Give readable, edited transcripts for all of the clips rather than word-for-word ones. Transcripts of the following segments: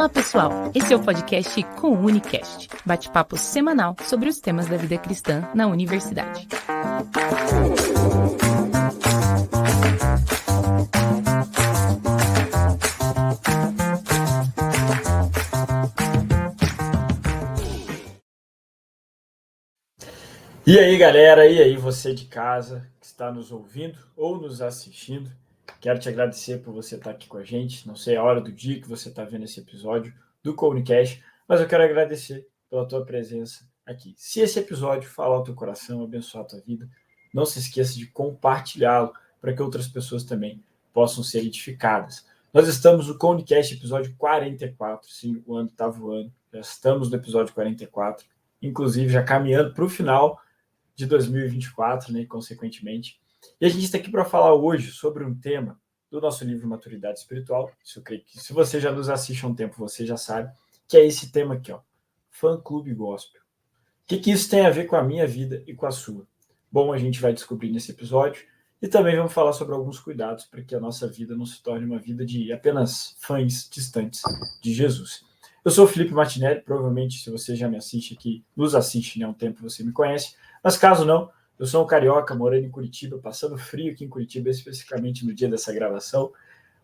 Fala pessoal, esse é o podcast com o Unicast, bate-papo semanal sobre os temas da vida cristã na universidade. E aí galera, e aí você de casa que está nos ouvindo ou nos assistindo, quero te agradecer por você estar aqui com a gente. Não sei a hora do dia que você está vendo esse episódio do Comunicast, mas eu quero agradecer pela tua presença aqui. Se esse episódio falar ao teu coração, abençoar a tua vida, não se esqueça de compartilhá-lo para que outras pessoas também possam ser edificadas. Nós estamos no Comunicast episódio 44, sim, o ano está voando, já estamos no episódio 44, inclusive já caminhando para o final de 2024, né, consequentemente. E a gente está aqui para falar hoje sobre um tema do nosso livro Maturidade Espiritual. Isso eu creio que se você já nos assiste há um tempo, você já sabe, que é esse tema aqui, ó, Fã-Clube Gospel. O que isso tem a ver com a minha vida e com a sua? Bom, a gente vai descobrir nesse episódio e também vamos falar sobre alguns cuidados para que a nossa vida não se torne uma vida de apenas fãs distantes de Jesus. Eu sou o Felipe Martinelli, provavelmente se você já me assiste aqui, nos assiste há um tempo, você me conhece. Mas caso não, eu sou um carioca morando em Curitiba, passando frio aqui em Curitiba, especificamente no dia dessa gravação.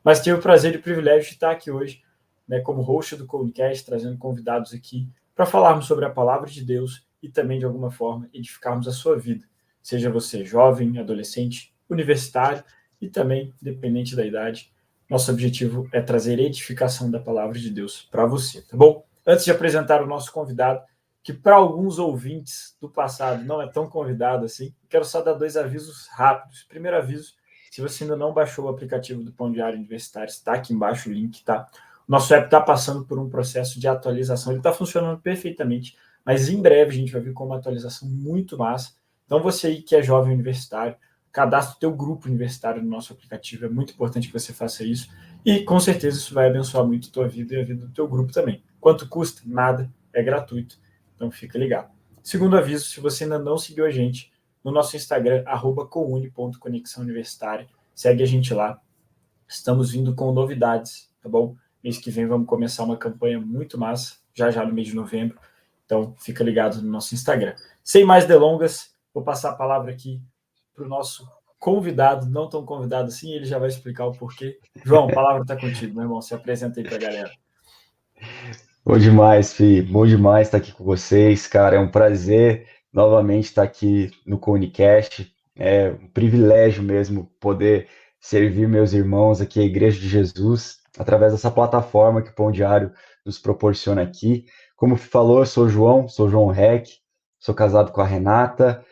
Mas tive o prazer e o privilégio de estar aqui hoje, né, como host do Comunicast, trazendo convidados aqui para falarmos sobre a palavra de Deus e também, de alguma forma, edificarmos a sua vida. Seja você jovem, adolescente, universitário e também, independente da idade, nosso objetivo é trazer edificação da palavra de Deus para você, tá bom? Antes de apresentar o nosso convidado, que para alguns ouvintes do passado não é tão convidado assim, quero só dar dois avisos rápidos. Primeiro aviso, se você ainda não baixou o aplicativo do Pão Diário Universitário, está aqui embaixo o link, tá? O nosso app está passando por um processo de atualização, ele está funcionando perfeitamente, mas em breve a gente vai vir com uma atualização muito massa. Então você aí que é jovem universitário, cadastre o teu grupo universitário no nosso aplicativo, é muito importante que você faça isso, e com certeza isso vai abençoar muito a tua vida e a vida do teu grupo também. Quanto custa? Nada, é gratuito. Então fica ligado. Segundo aviso, se você ainda não seguiu a gente, no nosso Instagram, @coune.conexãouniversitária, segue a gente lá. Estamos vindo com novidades, tá bom? Mês que vem vamos começar uma campanha muito massa, já no mês de novembro. Então fica ligado no nosso Instagram. Sem mais delongas, vou passar a palavra aqui para o nosso convidado, não tão convidado assim, ele já vai explicar o porquê. João, a palavra está contigo, meu irmão, se apresenta aí para a galera. Bom demais, Fih. Bom demais estar aqui com vocês, cara. É um prazer novamente estar aqui no Comunicast. É um privilégio mesmo poder servir meus irmãos aqui, a Igreja de Jesus, através dessa plataforma que o Pão Diário nos proporciona aqui. Como o Fih falou, eu sou João Reck, sou casado com a Renata,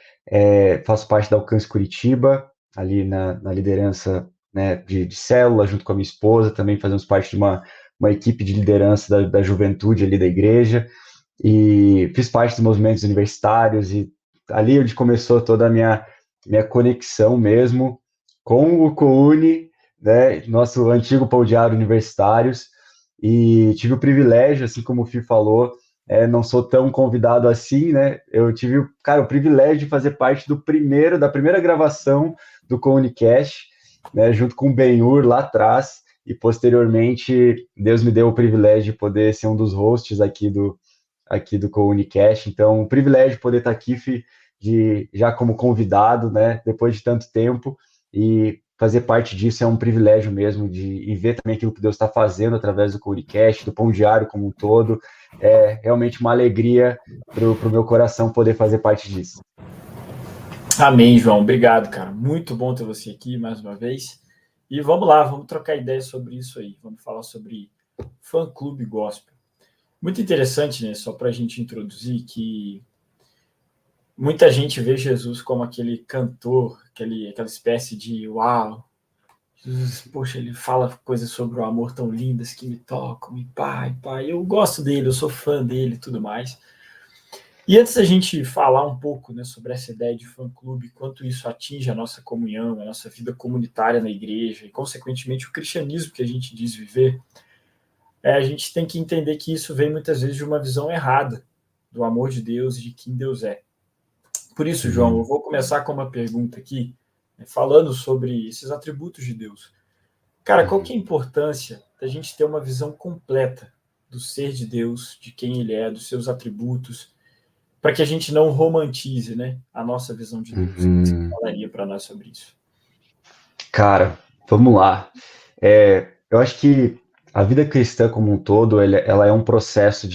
faço parte da Alcance Curitiba, ali na liderança, né, de célula, junto com a minha esposa. Também fazemos parte de uma equipe de liderança da juventude ali da igreja, e fiz parte dos movimentos universitários, e ali onde começou toda a minha conexão mesmo com o COUNE, né, nosso antigo Pão Diário Universitários, e tive o privilégio, assim como o Fih falou, não sou tão convidado assim, né, eu tive, cara, o privilégio de fazer parte da primeira gravação do Comunicast, né, junto com o Ben-Hur lá atrás. E posteriormente, Deus me deu o privilégio de poder ser um dos hosts aqui do Comunicast. Então, um privilégio poder estar aqui, já como convidado, né, depois de tanto tempo, e fazer parte disso é um privilégio mesmo, e ver também aquilo que Deus está fazendo através do Comunicast, do Pão Diário como um todo. É realmente uma alegria para o meu coração poder fazer parte disso. Amém, João. Obrigado, cara. Muito bom ter você aqui mais uma vez. E vamos lá, vamos trocar ideias sobre isso aí. Vamos falar sobre fã-clube gospel. Muito interessante, né? Só para a gente introduzir que muita gente vê Jesus como aquele cantor, aquela espécie de uau. Jesus, poxa, ele fala coisas sobre o amor tão lindas que me tocam, e pai, eu gosto dele, eu sou fã dele e tudo mais. E antes da gente falar um pouco, né, sobre essa ideia de fã-clube, quanto isso atinge a nossa comunhão, a nossa vida comunitária na igreja e, consequentemente, o cristianismo que a gente diz viver, a gente tem que entender que isso vem muitas vezes de uma visão errada do amor de Deus e de quem Deus é. Por isso, João, eu vou começar com uma pergunta aqui, né, falando sobre esses atributos de Deus. Cara, qual que é a importância da gente ter uma visão completa do ser de Deus, de quem ele é, dos seus atributos, para que a gente não romantize, né, a nossa visão de Deus. O que você falaria para nós sobre isso? Cara, vamos lá. Eu acho que a vida cristã como um todo, ela é um processo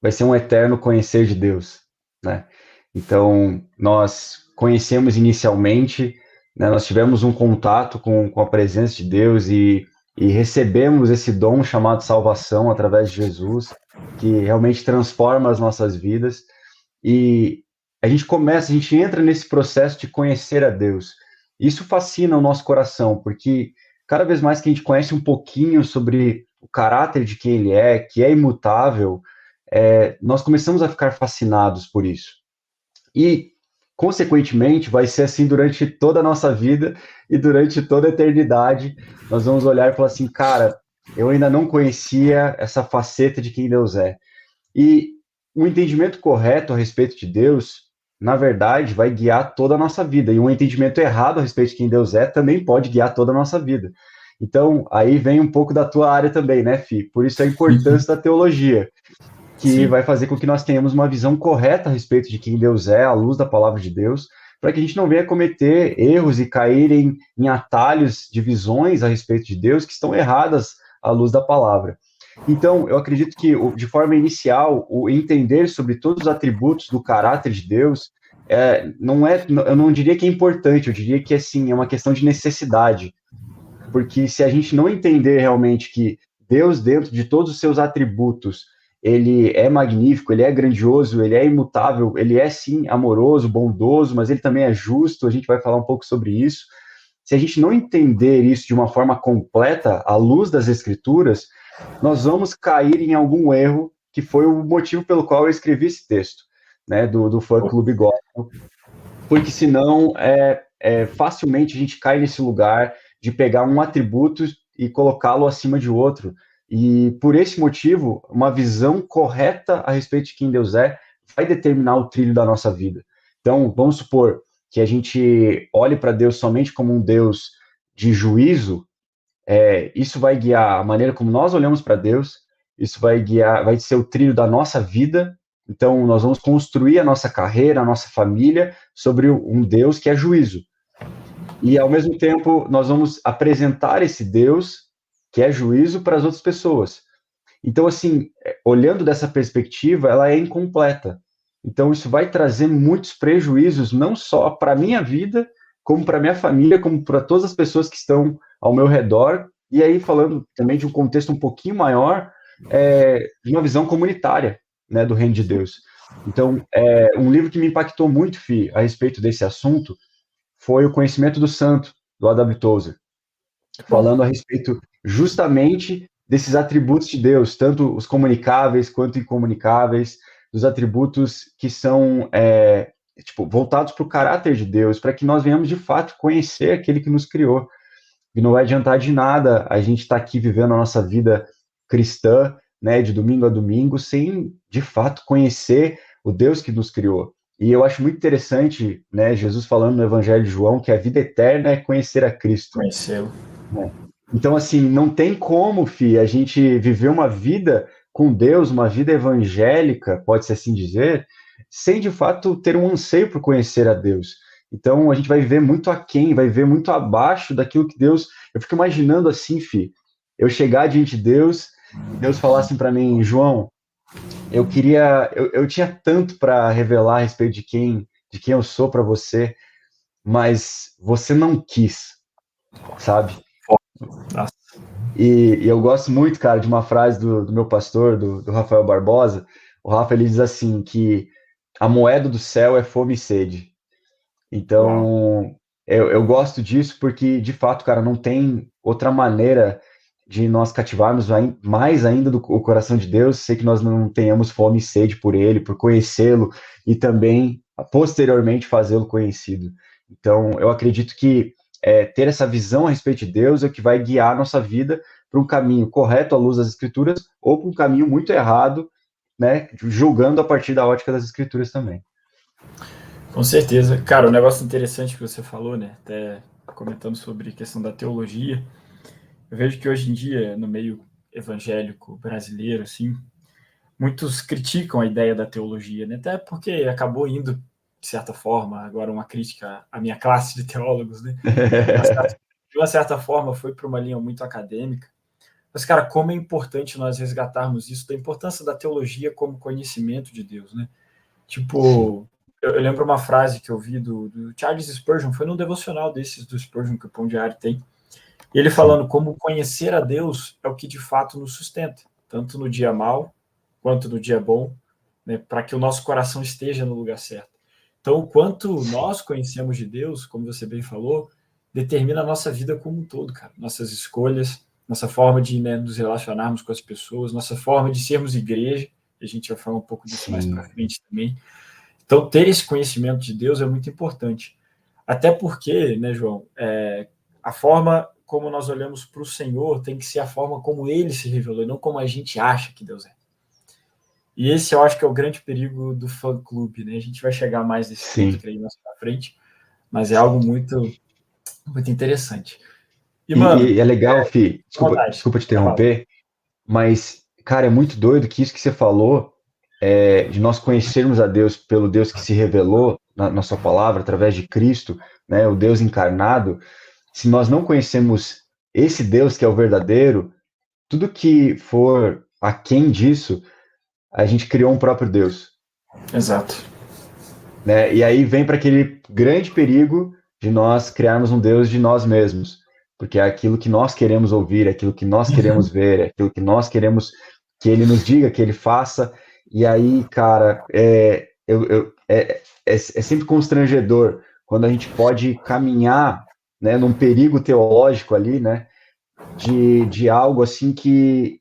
vai ser um eterno conhecer de Deus, né? Então, nós conhecemos inicialmente, né, nós tivemos um contato com a presença de Deus e recebemos esse dom chamado salvação através de Jesus, que realmente transforma as nossas vidas. E a gente entra nesse processo de conhecer a Deus. Isso fascina o nosso coração, porque cada vez mais que a gente conhece um pouquinho sobre o caráter de quem ele é, que é imutável, nós começamos a ficar fascinados por isso. E, consequentemente, vai ser assim durante toda a nossa vida e durante toda a eternidade. Nós vamos olhar e falar assim, cara, eu ainda não conhecia essa faceta de quem Deus é. E o entendimento correto a respeito de Deus, na verdade, vai guiar toda a nossa vida. E um entendimento errado a respeito de quem Deus é também pode guiar toda a nossa vida. Então, aí vem um pouco da tua área também, né, Fih? Por isso a importância da teologia, que vai fazer com que nós tenhamos uma visão correta a respeito de quem Deus é, à luz da palavra de Deus, para que a gente não venha cometer erros e cair em atalhos de visões a respeito de Deus que estão erradas à luz da palavra. Então, eu acredito que, de forma inicial, o entender sobre todos os atributos do caráter de Deus eu não diria que é importante, eu diria que assim, é uma questão de necessidade. Porque se a gente não entender realmente que Deus, dentro de todos os seus atributos, ele é magnífico, ele é grandioso, ele é imutável, ele é sim amoroso, bondoso, mas ele também é justo, a gente vai falar um pouco sobre isso. Se a gente não entender isso de uma forma completa, à luz das Escrituras, nós vamos cair em algum erro, que foi o motivo pelo qual eu escrevi esse texto, né, do Fã Clube Gospel, porque senão facilmente a gente cai nesse lugar de pegar um atributo e colocá-lo acima de outro. E por esse motivo, uma visão correta a respeito de quem Deus é vai determinar o trilho da nossa vida. Então, vamos supor que a gente olhe para Deus somente como um Deus de juízo, isso vai guiar a maneira como nós olhamos para Deus, isso vai ser o trilho da nossa vida. Então, nós vamos construir a nossa carreira, a nossa família sobre um Deus que é juízo. E, ao mesmo tempo, nós vamos apresentar esse Deus que é juízo para as outras pessoas. Então, assim, olhando dessa perspectiva, ela é incompleta. Então, isso vai trazer muitos prejuízos, não só para a minha vida, como para a minha família, como para todas as pessoas que estão ao meu redor. E aí, falando também de um contexto um pouquinho maior, de uma visão comunitária, né, do Reino de Deus. Então, um livro que me impactou muito, Fih, a respeito desse assunto, foi O Conhecimento do Santo, do A.W. Tozer, falando a respeito justamente desses atributos de Deus, tanto os comunicáveis quanto incomunicáveis, dos atributos que são voltados para o caráter de Deus, para que nós venhamos de fato conhecer aquele que nos criou. E não vai adiantar de nada a gente estar aqui vivendo a nossa vida cristã, né, de domingo a domingo, sem de fato conhecer o Deus que nos criou. E eu acho muito interessante, né, Jesus falando no Evangelho de João que a vida eterna é conhecer a Cristo. Conhecê-lo. Então, assim, não tem como, a gente viver uma vida com Deus, uma vida evangélica, pode-se assim dizer, sem de fato ter um anseio por conhecer a Deus. Então, a gente vai viver muito aquém, vai viver muito abaixo daquilo que Deus... Eu fico imaginando assim, eu chegar diante de Deus, Deus falar assim para mim, João, eu tinha tanto para revelar a respeito de quem eu sou para você, mas você não quis, sabe? Nossa. E eu gosto muito, cara, de uma frase do meu pastor, do Rafael Barbosa. O Rafa, ele diz assim, que a moeda do céu é fome e sede. Então, eu gosto disso porque, de fato, cara, não tem outra maneira de nós cativarmos mais ainda o coração de Deus, sei que nós não tenhamos fome e sede por Ele, por conhecê-lo e também, posteriormente, fazê-lo conhecido. Então, eu acredito que ter essa visão a respeito de Deus é o que vai guiar a nossa vida para um caminho correto à luz das Escrituras ou para um caminho muito errado, né, julgando a partir da ótica das Escrituras também. Com certeza. Cara, um negócio interessante que você falou, né, até comentando sobre a questão da teologia, eu vejo que hoje em dia, no meio evangélico brasileiro, assim, muitos criticam a ideia da teologia, né? Até porque acabou indo, de certa forma, agora uma crítica à minha classe de teólogos, né? De uma certa forma, foi para uma linha muito acadêmica. Mas, cara, como é importante nós resgatarmos isso, da importância da teologia como conhecimento de Deus, né? Tipo, eu lembro uma frase que eu vi do Charles Spurgeon, foi num devocional desses do Spurgeon que o Pão Diário tem, e ele falando como conhecer a Deus é o que de fato nos sustenta, tanto no dia mau quanto no dia bom, né, para que o nosso coração esteja no lugar certo. Então, o quanto nós conhecemos de Deus, como você bem falou, determina a nossa vida como um todo, cara. Nossas escolhas, nossa forma de, né, nos relacionarmos com as pessoas, nossa forma de sermos igreja, a gente vai falar um pouco disso mais para frente também. Então, ter esse conhecimento de Deus é muito importante. Até porque, né, João, a forma como nós olhamos para o Senhor tem que ser a forma como Ele se revelou, e não como a gente acha que Deus é. E esse eu acho que é o grande perigo do fã-clube, né? A gente vai chegar mais nesse ponto aí mais para frente, mas é algo muito, muito interessante. E, mano, é legal, Fih, desculpa te interromper, mas, cara, é muito doido que isso que você falou, de nós conhecermos a Deus pelo Deus que se revelou na sua palavra, através de Cristo, né, o Deus encarnado. Se nós não conhecemos esse Deus que é o verdadeiro, tudo que for aquém disso, a gente criou um próprio Deus. Exato. Né? E aí vem para aquele grande perigo de nós criarmos um Deus de nós mesmos, porque é aquilo que nós queremos ouvir, é aquilo que nós queremos ver, é aquilo que nós queremos que ele nos diga, que ele faça. E aí, cara, é sempre constrangedor quando a gente pode caminhar, né, num perigo teológico ali, né, de algo assim que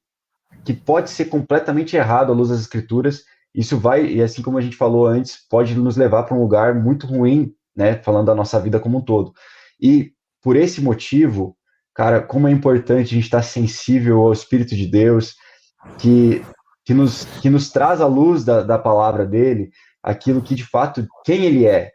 pode ser completamente errado à luz das escrituras. Isso vai, e assim como a gente falou antes, pode nos levar para um lugar muito ruim, né, falando da nossa vida como um todo. E por esse motivo, cara, como é importante a gente estar sensível ao Espírito de Deus, que nos traz à luz da palavra dele, aquilo que de fato, quem ele é.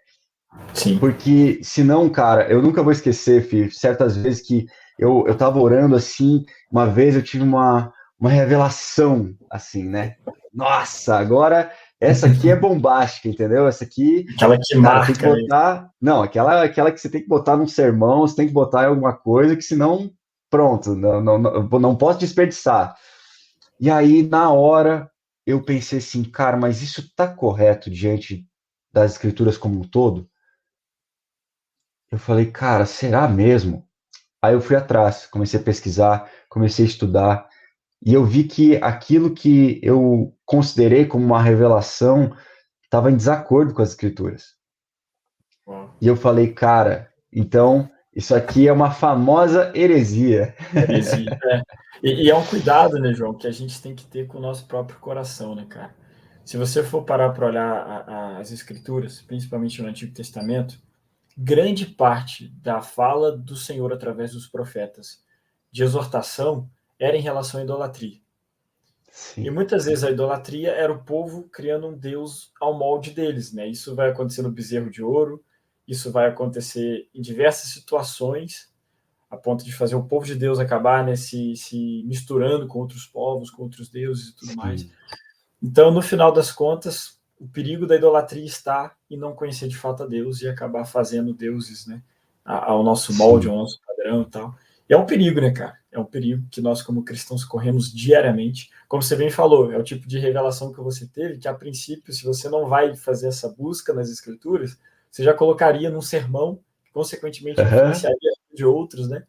Sim. Porque senão, cara, eu nunca vou esquecer, Fih, certas vezes que eu tava orando assim, uma vez eu tive uma revelação, assim, né? Nossa, agora essa aqui é bombástica, entendeu? Essa aqui, aquela que cara, marca, tem que botar, não, aquela que você tem que botar num sermão, você tem que botar em alguma coisa, que senão, pronto, não posso desperdiçar. E aí, na hora, eu pensei assim, cara, mas isso tá correto diante das escrituras como um todo? Eu falei, cara, será mesmo? Aí eu fui atrás, comecei a pesquisar, comecei a estudar, e eu vi que aquilo que eu considerei como uma revelação estava em desacordo com as escrituras. E eu falei, cara, então isso aqui é uma famosa heresia. Heresia, E é um cuidado, né, João, que a gente tem que ter com o nosso próprio coração, né, cara? Se você for parar para olhar as escrituras, principalmente no Antigo Testamento, grande parte da fala do Senhor através dos profetas de exortação era em relação à idolatria. Sim. E muitas vezes a idolatria era o povo criando um Deus ao molde deles, né? Isso vai acontecer no bezerro de ouro, isso vai acontecer em diversas situações, a ponto de fazer o povo de Deus acabar, né, se misturando com outros povos, com outros deuses e tudo Sim. mais. Então, no final das contas, o perigo da idolatria está em não conhecer de fato a Deus e acabar fazendo deuses, né, ao nosso molde, Sim. ao nosso padrão e tal. E é um perigo, né, cara? É um perigo que nós, como cristãos, corremos diariamente. Como você bem falou, é o tipo de revelação que você teve, que a princípio, se você não vai fazer essa busca nas escrituras, você já colocaria num sermão, que consequentemente influenciaria de outros, né?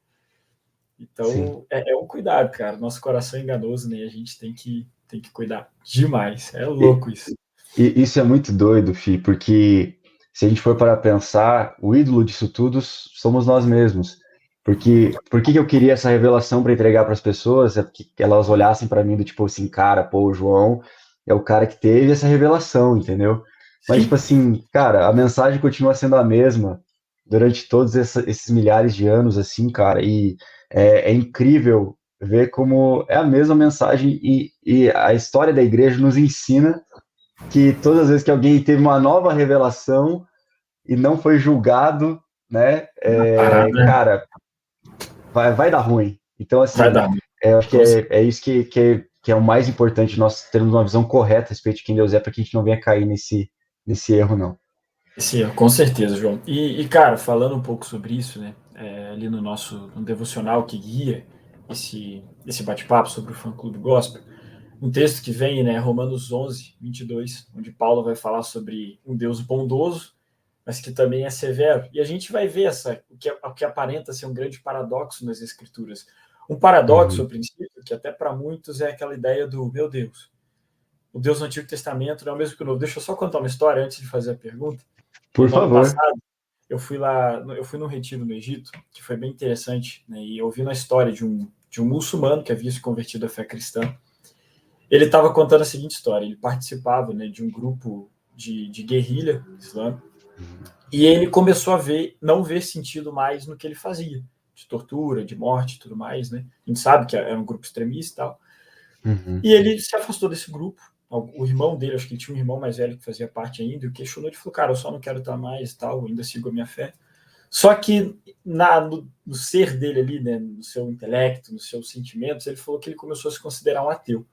Então, é um cuidado, cara. Nosso coração é enganoso, né? A gente tem que cuidar demais. É louco isso. E isso é muito doido, Fih, porque se a gente for para pensar, o ídolo disso tudo somos nós mesmos. Porque por que eu queria essa revelação para entregar para as pessoas? É porque elas olhassem para mim do tipo assim, cara, pô, o João é o cara que teve essa revelação, entendeu? Mas, tipo assim, cara, a mensagem continua sendo a mesma durante todos esses milhares de anos, assim, cara, e é incrível ver como é a mesma mensagem e a história da igreja nos ensina que todas as vezes que alguém teve uma nova revelação e não foi julgado, né, cara, vai dar ruim. Então, assim, Eu acho que Com cer- é isso que é o mais importante, nós termos uma visão correta a respeito de quem Deus é, para que a gente não venha cair nesse erro, não. Sim, com certeza, João. Cara, falando um pouco sobre isso, né? Ali no nosso no devocional que guia esse bate-papo sobre o fã-clube gospel, um texto que vem, né, Romanos 11, 22, onde Paulo vai falar sobre um Deus bondoso, mas que também é severo. E a gente vai ver o que aparenta ser um grande paradoxo nas Escrituras. Um paradoxo, a Uhum. princípio, que até para muitos é aquela ideia do, meu Deus, o Deus do Antigo Testamento não é o mesmo que o Novo. Deixa eu só contar uma história antes de fazer a pergunta. Por No ano favor. passado, eu fui num retiro no Egito, que foi bem interessante, né, e eu vi na história de um muçulmano que havia se convertido à fé cristã. Ele estava contando a seguinte história: ele participava, né, de um grupo de guerrilha islâmica, e ele começou a não ver sentido mais no que ele fazia, de tortura, de morte e tudo mais, né? A gente sabe que era um grupo extremista e tal. Uhum. E ele se afastou desse grupo. O irmão dele, acho que ele tinha um irmão mais velho que fazia parte ainda, e o questionou, ele falou, cara, eu só não quero estar mais e tal, ainda sigo a minha fé. Só que no ser dele ali, né, no seu intelecto, nos seus sentimentos, ele falou que ele começou a se considerar um ateu,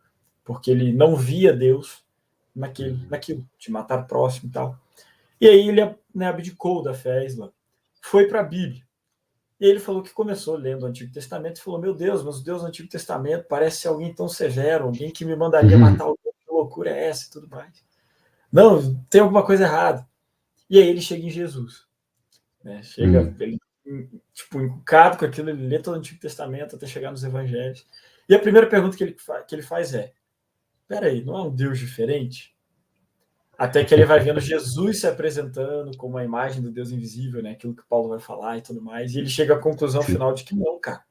porque ele não via Deus naquilo, de matar o próximo e tal. E aí ele, né, abdicou da fé islã, foi para a Bíblia. E ele falou que começou lendo o Antigo Testamento e falou, meu Deus, mas o Deus do Antigo Testamento parece ser alguém tão severo, alguém que me mandaria Uhum. matar alguém, que loucura é essa e tudo mais. Não, tem alguma coisa errada. E aí ele chega em Jesus, né? Chega, Uhum. ele, tipo, encucado com aquilo, ele lê todo o Antigo Testamento até chegar nos Evangelhos. E a primeira pergunta que ele faz é, peraí, não é um Deus diferente? Até que ele vai vendo Jesus se apresentando como a imagem do Deus invisível, né? Aquilo que Paulo vai falar e tudo mais. E ele chega à conclusão Sim. final de que não, cara.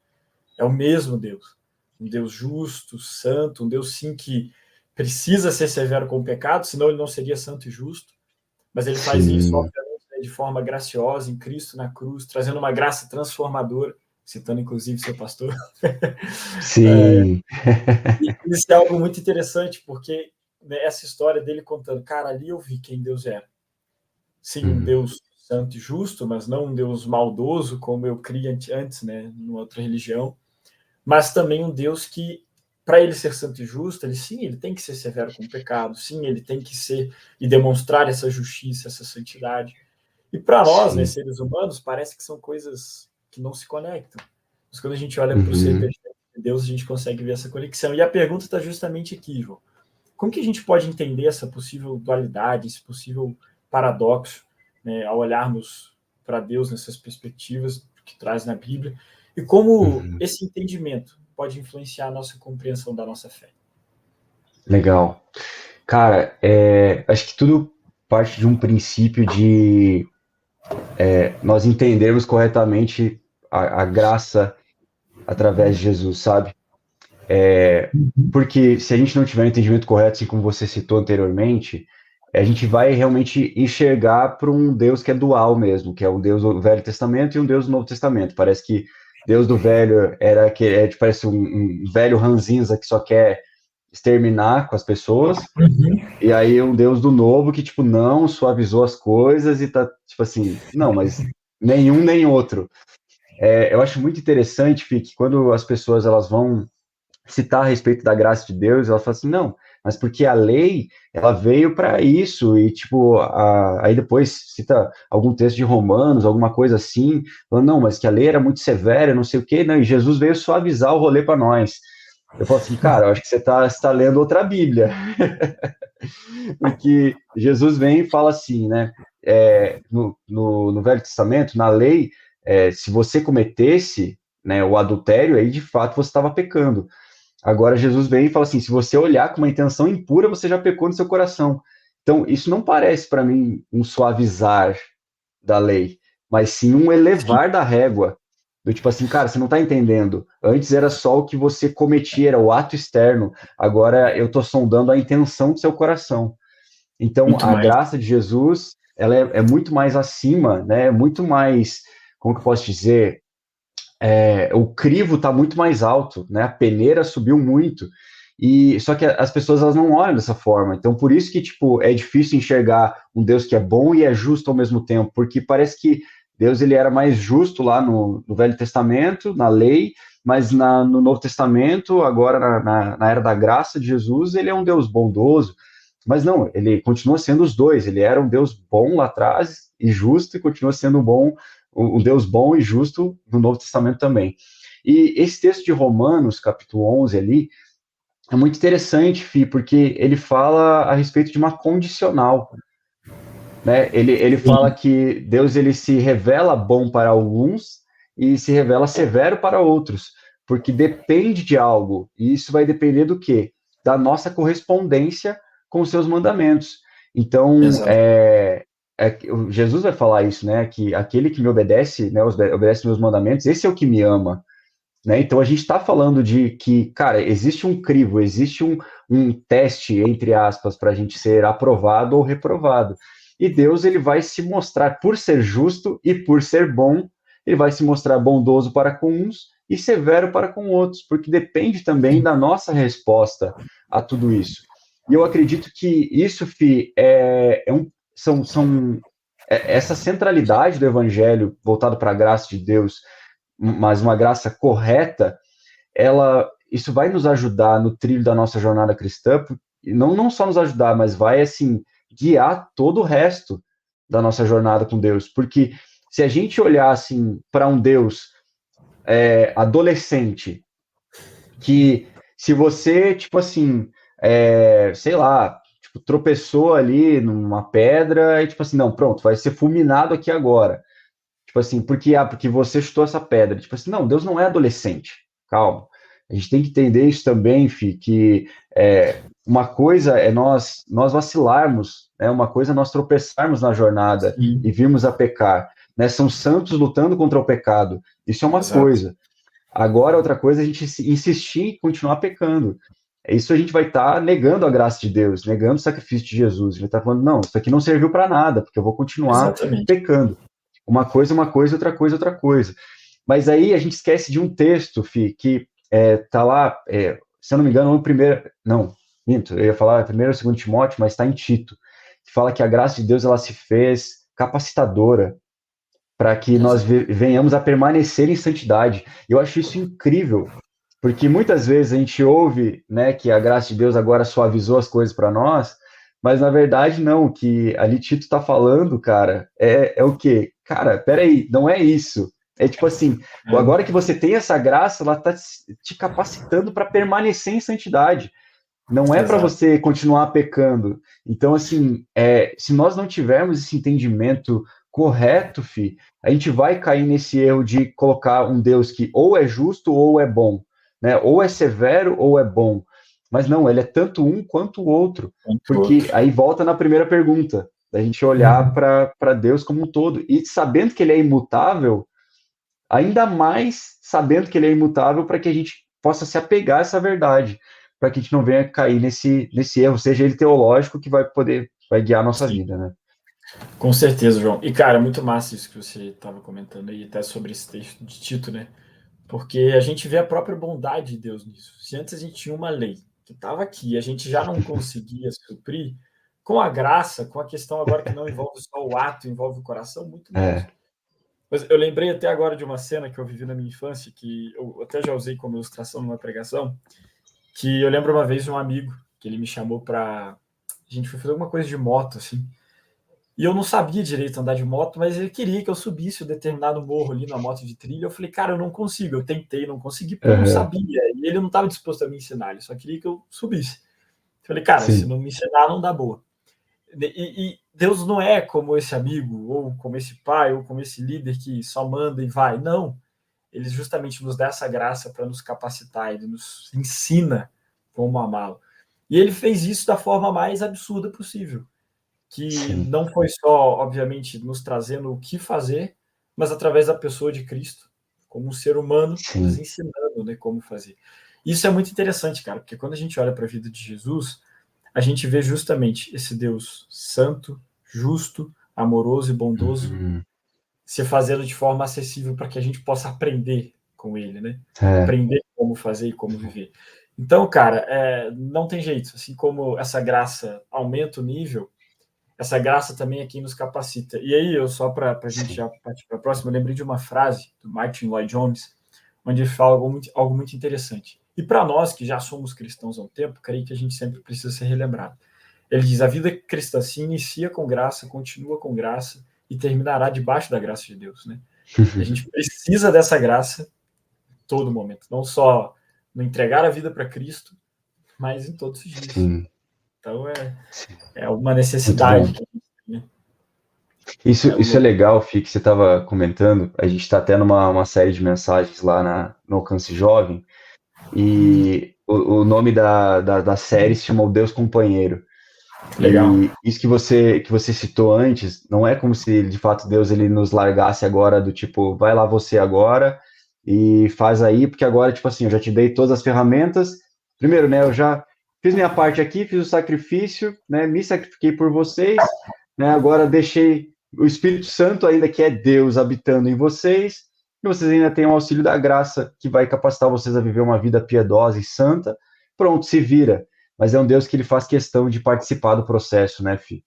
É o mesmo Deus. Um Deus justo, santo, um Deus sim que precisa ser severo com o pecado, senão ele não seria santo e justo. Mas ele faz isso, Sim. obviamente, né, de forma graciosa, em Cristo na cruz, trazendo uma graça transformadora, citando inclusive seu pastor. Sim. E isso é algo muito interessante, porque, né, essa história dele contando, cara, ali eu vi quem Deus era. Sim, um Uhum. Deus santo e justo, mas não um Deus maldoso, como eu cria antes, né, numa outra religião, mas também um Deus que, para ele ser santo e justo, ele tem que ser severo com o pecado, sim, ele tem que ser e demonstrar essa justiça, essa santidade. E para nós, né, Sim. seres humanos, parece que são coisas que não se conectam. Mas quando a gente olha para o ser Uhum. perfeito de Deus, a gente consegue ver essa conexão. E a pergunta está justamente aqui, João. Como que a gente pode entender essa possível dualidade, esse possível paradoxo, né, ao olharmos para Deus nessas perspectivas que traz na Bíblia, e como Uhum. esse entendimento pode influenciar a nossa compreensão da nossa fé? Legal. Cara, acho que tudo parte de um princípio de nós entendermos corretamente a graça através de Jesus, sabe? Porque se a gente não tiver um entendimento correto, assim como você citou anteriormente, a gente vai realmente enxergar para um Deus que é dual mesmo, que é um Deus do Velho Testamento e um Deus do Novo Testamento. Parece que Deus do Velho parece um velho ranzinza que só quer exterminar com as pessoas, e aí um Deus do Novo que, tipo, não suavizou as coisas e tá, tipo assim, não, mas nenhum nem outro. Eu acho muito interessante, Fih, que quando as pessoas elas vão citar a respeito da graça de Deus, ela fala assim, não, mas porque a lei, ela veio para isso, e tipo, aí depois cita algum texto de Romanos, alguma coisa assim, falando, não, mas que a lei era muito severa, não sei o quê, não, e Jesus veio suavizar o rolê para nós. Eu falo assim, cara, eu acho que você tá lendo outra Bíblia, porque Jesus vem e fala assim, né, no Velho Testamento, na lei, se você cometesse, né, o adultério, aí de fato você estava pecando. Agora Jesus vem e fala assim: se você olhar com uma intenção impura, você já pecou no seu coração. Então, isso não parece para mim um suavizar da lei, mas sim um elevar da régua. Do tipo assim, cara, você não está entendendo. Antes era só o que você cometia, era o ato externo. Agora eu estou sondando a intenção do seu coração. Então, Muito a mais. graça de Jesus, ela é muito mais acima, né? É muito mais, como que eu posso dizer? O crivo está muito mais alto, né? A peneira subiu muito. E só que as pessoas elas não olham dessa forma. Então por isso que tipo é difícil enxergar um Deus que é bom e é justo ao mesmo tempo, porque parece que Deus ele era mais justo lá no Velho Testamento, na lei, mas no Novo Testamento, agora na era da graça de Jesus, ele é um Deus bondoso. Mas não, ele continua sendo os dois. Ele era um Deus bom lá atrás e justo, e continua sendo um Deus bom e justo no Novo Testamento também. E esse texto de Romanos, capítulo 11 ali, é muito interessante, Fih, porque ele fala a respeito de uma condicional, né? Ele fala que Deus ele se revela bom para alguns e se revela severo para outros, porque depende de algo, e isso vai depender do quê? Da nossa correspondência com os seus mandamentos. Então, Jesus vai falar isso, né? Que aquele que me obedece, né, obedece meus mandamentos, esse é o que me ama. Né? Então a gente está falando de que, cara, existe um crivo, existe um teste, entre aspas, para a gente ser aprovado ou reprovado. E Deus ele vai se mostrar, por ser justo e por ser bom, ele vai se mostrar bondoso para com uns e severo para com outros, porque depende também da nossa resposta a tudo isso. E eu acredito que isso, Fih, essa centralidade do evangelho voltado para a graça de Deus, mas uma graça correta, isso vai nos ajudar no trilho da nossa jornada cristã, não só nos ajudar, mas vai, assim, guiar todo o resto da nossa jornada com Deus, porque se a gente olhar, assim, para um Deus adolescente, que se você, tipo assim, sei lá, tipo, tropeçou ali numa pedra e, tipo assim, não, pronto, vai ser fulminado aqui agora. Tipo assim, porque você chutou essa pedra. Tipo assim, não, Deus não é adolescente. Calma. A gente tem que entender isso também, Fih, que uma coisa é nós vacilarmos, né? Uma coisa é nós tropeçarmos na jornada e virmos a pecar. Né? São santos lutando contra o pecado. Isso é uma coisa. Agora, outra coisa é a gente insistir em continuar pecando. Isso a gente vai estar negando a graça de Deus, negando o sacrifício de Jesus. A gente vai estar falando, não, isso aqui não serviu para nada, porque eu vou continuar pecando. Uma coisa, outra coisa, outra coisa. Mas aí a gente esquece de um texto, Fih, que tá lá, se eu não me engano, no primeiro. Não, minto, eu ia falar primeiro ou segundo Timóteo, mas está em Tito, que fala que a graça de Deus ela se fez capacitadora para que nós venhamos a permanecer em santidade. Eu acho isso incrível, porque muitas vezes a gente ouve, né, que a graça de Deus agora suavizou as coisas para nós, mas na verdade não, o que ali Tito está falando, cara, é o quê? Cara, peraí, não é isso. É tipo assim, agora que você tem essa graça, ela está te capacitando para permanecer em santidade. Não é para você continuar pecando. Então, assim, se nós não tivermos esse entendimento correto, Fih, a gente vai cair nesse erro de colocar um Deus que ou é justo ou é bom, né? Ou é severo ou é bom. Mas não, ele é tanto um quanto o outro. Porque aí volta na primeira pergunta, da gente olhar para Deus como um todo. E sabendo que ele é imutável, ainda mais sabendo que ele é imutável para que a gente possa se apegar a essa verdade, para que a gente não venha cair nesse erro, seja ele teológico, que vai guiar a nossa vida, né? Com certeza, João. E, cara, muito massa isso que você estava comentando aí, até sobre esse texto de Tito, né? Porque a gente vê a própria bondade de Deus nisso. Se antes a gente tinha uma lei que estava aqui e a gente já não conseguia suprir, com a graça, com a questão agora que não envolve só o ato, envolve o coração, muito menos. Mas eu lembrei até agora de uma cena que eu vivi na minha infância, que eu até já usei como ilustração numa pregação, que eu lembro uma vez de um amigo, que ele me chamou para... A gente foi fazer alguma coisa de moto, assim, e eu não sabia direito andar de moto, mas ele queria que eu subisse um determinado morro ali na moto de trilha. Eu falei, cara, eu não consigo. Eu tentei, não consegui, porque eu não sabia. E ele não estava disposto a me ensinar, ele só queria que eu subisse. Eu falei, cara, se não me ensinar, não dá boa. E Deus não é como esse amigo, ou como esse pai, ou como esse líder que só manda e vai. Não. Ele justamente nos dá essa graça para nos capacitar, ele nos ensina como amá-lo. E ele fez isso da forma mais absurda possível, que não foi só, obviamente, nos trazendo o que fazer, mas através da pessoa de Cristo, como um ser humano, nos ensinando, né, como fazer. Isso é muito interessante, cara, porque quando a gente olha para a vida de Jesus, a gente vê justamente esse Deus santo, justo, amoroso e bondoso, se fazendo de forma acessível para que a gente possa aprender com ele, né? Aprender como fazer e como viver. Então, cara, não tem jeito. Assim como essa graça aumenta o nível, essa graça também é quem nos capacita. E aí, eu só para a gente já partir para a próxima, eu lembrei de uma frase do Martin Lloyd-Jones, onde ele fala algo muito interessante. E para nós que já somos cristãos há um tempo, creio que a gente sempre precisa ser relembrado. Ele diz: a vida cristã se inicia com graça, continua com graça e terminará debaixo da graça de Deus, né? A gente precisa dessa graça em todo momento, não só no entregar a vida para Cristo, mas em todos os dias. Sim. Então é uma necessidade. Né? Isso é legal, Fih, que você estava comentando. A gente está até numa série de mensagens lá no Alcance Jovem, e o nome da série se chama O Deus Companheiro. Legal. E isso que você citou antes, não é como se de fato Deus ele nos largasse agora do tipo, vai lá você agora e faz aí, porque agora, tipo assim, eu já te dei todas as ferramentas. Primeiro, né, eu já fiz minha parte aqui, fiz o sacrifício, né, me sacrifiquei por vocês, né, agora deixei o Espírito Santo ainda, que é Deus, habitando em vocês, e vocês ainda têm o auxílio da graça, que vai capacitar vocês a viver uma vida piedosa e santa. Pronto, se vira. Mas é um Deus que ele faz questão de participar do processo, né, Fih?